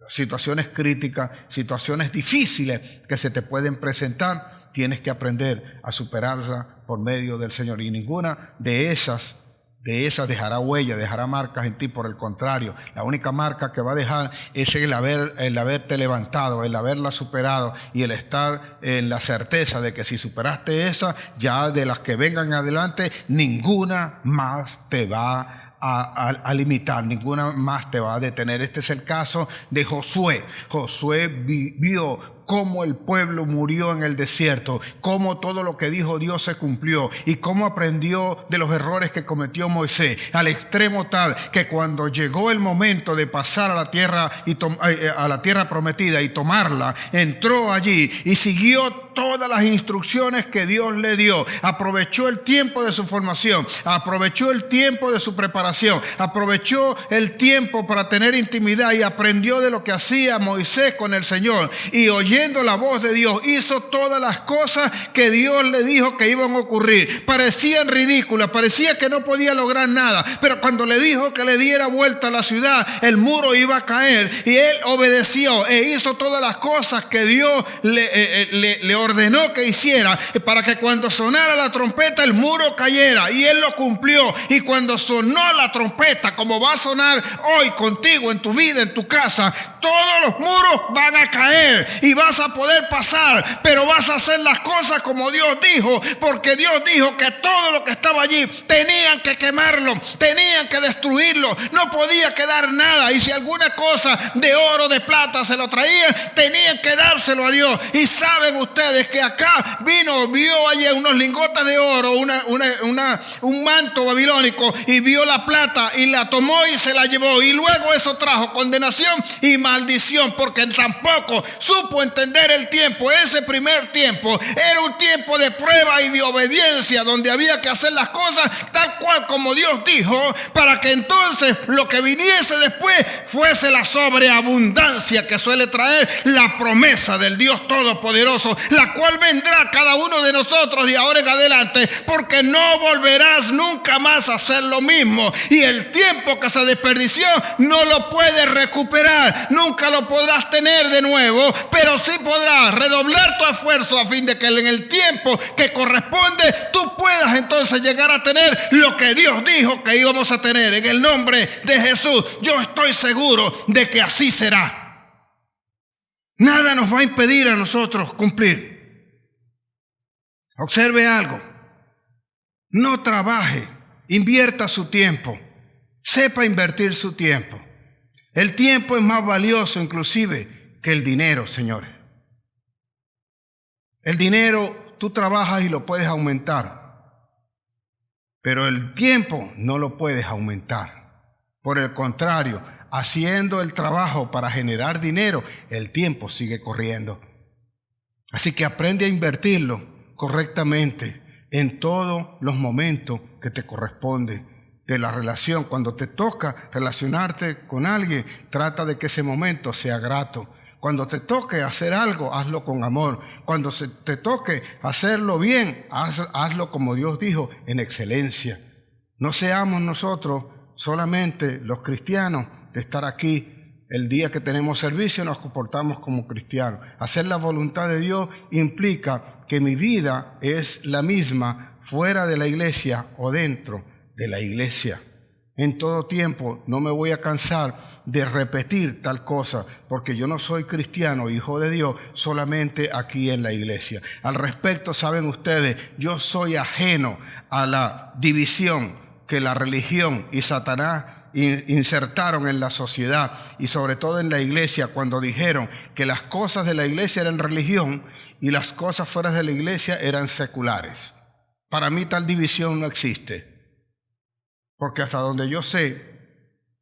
situaciones críticas, situaciones difíciles que se te pueden presentar, tienes que aprender a superarlas por medio del Señor. Y ninguna de esas dejará huella, dejará marcas en ti. Por el contrario, la única marca que va a dejar es el haberte levantado, el haberla superado y el estar en la certeza de que si superaste esa, ya de las que vengan adelante, ninguna más te va a limitar, ninguna más te va a detener. Este es el caso de Josué. Josué vio cómo el pueblo murió en el desierto, cómo todo lo que dijo Dios se cumplió y cómo aprendió de los errores que cometió Moisés, al extremo tal que cuando llegó el momento de pasar a la tierra prometida y tomarla, entró allí y siguió todas las instrucciones que Dios le dio. Aprovechó el tiempo de su formación, aprovechó el tiempo de su preparación, aprovechó el tiempo para tener intimidad y aprendió de lo que hacía Moisés con el Señor. Y oyendo la voz de Dios, hizo todas las cosas que Dios le dijo que iban a ocurrir. Parecían ridículas, parecía que no podía lograr nada, pero cuando le dijo que le diera vuelta a la ciudad, el muro iba a caer, y él obedeció e hizo todas las cosas que Dios le ordenó que hiciera, para que cuando sonara la trompeta el muro cayera, y él lo cumplió. Y cuando sonó la trompeta, como va a sonar hoy contigo, en tu vida, en tu casa, todos los muros van a caer y vas a poder pasar, pero vas a hacer las cosas como Dios dijo, porque Dios dijo que todo lo que estaba allí tenían que quemarlo, tenían que destruirlo, no podía quedar nada. Y si alguna cosa de oro, de plata se lo traían, tenían que dárselo a Dios. Y saben ustedes que acá vio allí unos lingotes de oro, un manto babilónico, y vio la plata y la tomó y se la llevó, y luego eso trajo condenación y maldición, porque tampoco supo entender el tiempo. Ese primer tiempo era un tiempo de prueba y de obediencia, donde había que hacer las cosas tal cual como Dios dijo, para que entonces lo que viniese después fuese la sobreabundancia que suele traer la promesa del Dios Todopoderoso, la cual vendrá a cada uno de nosotros de ahora en adelante, porque no volverás nunca más a hacer lo mismo. Y el tiempo que se desperdició no lo puedes recuperar, nunca lo podrás tener de nuevo, pero sí podrás redoblar tu esfuerzo a fin de que en el tiempo que corresponde tú puedas entonces llegar a tener lo que Dios dijo que íbamos a tener. En el nombre de Jesús, yo estoy seguro de que así será. Nada nos va a impedir a nosotros cumplir. Observe algo. No trabaje, invierta su tiempo, sepa invertir su tiempo. El tiempo es más valioso inclusive que el dinero, señores. El dinero tú trabajas y lo puedes aumentar, pero el tiempo no lo puedes aumentar. Por el contrario, haciendo el trabajo para generar dinero, el tiempo sigue corriendo. Así que aprende a invertirlo correctamente en todos los momentos que te corresponde de la relación. Cuando te toca relacionarte con alguien, trata de que ese momento sea grato. Cuando te toque hacer algo, hazlo con amor. Cuando te toque hacerlo bien, hazlo como Dios dijo, en excelencia. No seamos nosotros solamente los cristianos de estar aquí el día que tenemos servicio, nos comportamos como cristianos. Hacer la voluntad de Dios implica que mi vida es la misma fuera de la iglesia o dentro de la iglesia. En todo tiempo no me voy a cansar de repetir tal cosa, porque yo no soy cristiano, hijo de Dios, solamente aquí en la iglesia. Al respecto, saben ustedes, yo soy ajeno a la división que la religión y Satanás insertaron en la sociedad y sobre todo en la iglesia cuando dijeron que las cosas de la iglesia eran religión y las cosas fuera de la iglesia eran seculares. Para mí tal división no existe, porque hasta donde yo sé,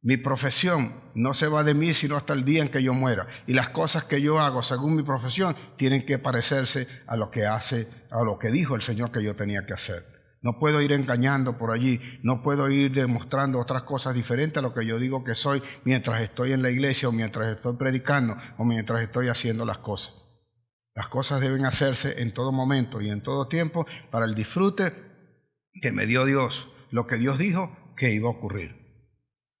mi profesión no se va de mí sino hasta el día en que yo muera. Y las cosas que yo hago según mi profesión tienen que parecerse a lo que dijo el Señor que yo tenía que hacer. No puedo ir engañando por allí, no puedo ir demostrando otras cosas diferentes a lo que yo digo que soy mientras estoy en la iglesia o mientras estoy predicando o mientras estoy haciendo las cosas. Las cosas deben hacerse en todo momento y en todo tiempo para el disfrute que me dio Dios, lo que Dios dijo que iba a ocurrir.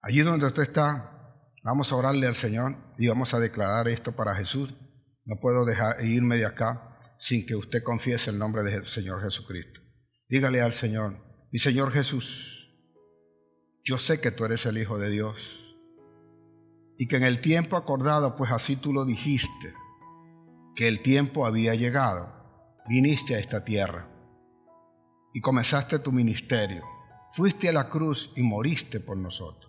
Allí donde usted está, vamos a orarle al Señor y vamos a declarar esto para Jesús. No puedo irme de acá sin que usted confiese el nombre del Señor Jesucristo. Dígale al Señor: mi Señor Jesús, yo sé que tú eres el Hijo de Dios y que en el tiempo acordado, pues así tú lo dijiste, que el tiempo había llegado, viniste a esta tierra y comenzaste tu ministerio, fuiste a la cruz y moriste por nosotros.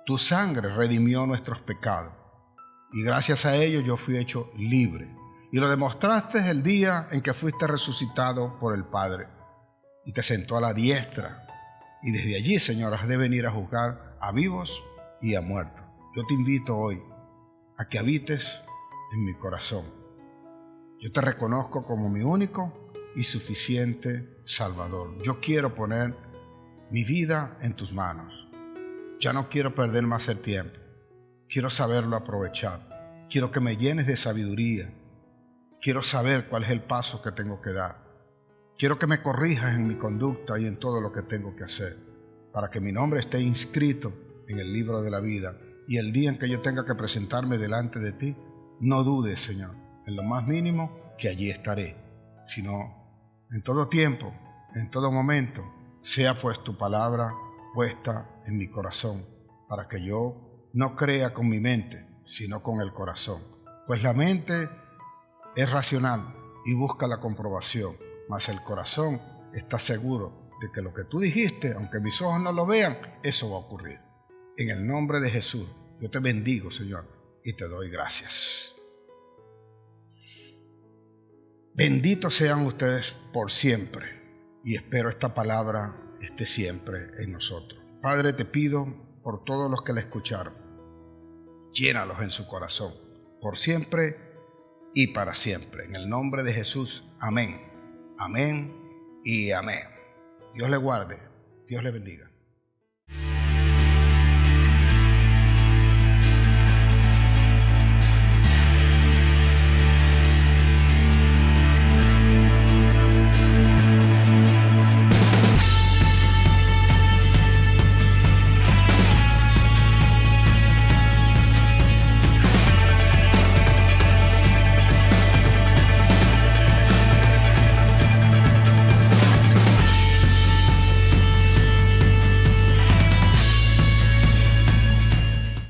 Tu sangre redimió nuestros pecados y gracias a ello yo fui hecho libre. Y lo demostraste el día en que fuiste resucitado por el Padre y te sentó a la diestra. Y desde allí, Señor, has de venir a juzgar a vivos y a muertos. Yo te invito hoy a que habites en mi corazón. Yo te reconozco como mi único y suficiente Salvador. Yo quiero poner mi vida en tus manos. Ya no quiero perder más el tiempo. Quiero saberlo aprovechar. Quiero que me llenes de sabiduría. Quiero saber cuál es el paso que tengo que dar. Quiero que me corrijas en mi conducta y en todo lo que tengo que hacer, para que mi nombre esté inscrito en el libro de la vida. Y el día en que yo tenga que presentarme delante de ti, no dudes, Señor, en lo más mínimo, que allí estaré. Sino en todo tiempo, en todo momento, sea pues tu palabra puesta en mi corazón, para que yo no crea con mi mente, sino con el corazón. Pues la mente es racional y busca la comprobación, mas el corazón está seguro de que lo que tú dijiste, aunque mis ojos no lo vean, eso va a ocurrir. En el nombre de Jesús, yo te bendigo, Señor, y te doy gracias. Benditos sean ustedes por siempre, y espero esta palabra esté siempre en nosotros. Padre, te pido por todos los que la escucharon, llénalos en su corazón, por siempre y para siempre. En el nombre de Jesús, amén, amén y amén. Dios le guarde, Dios le bendiga.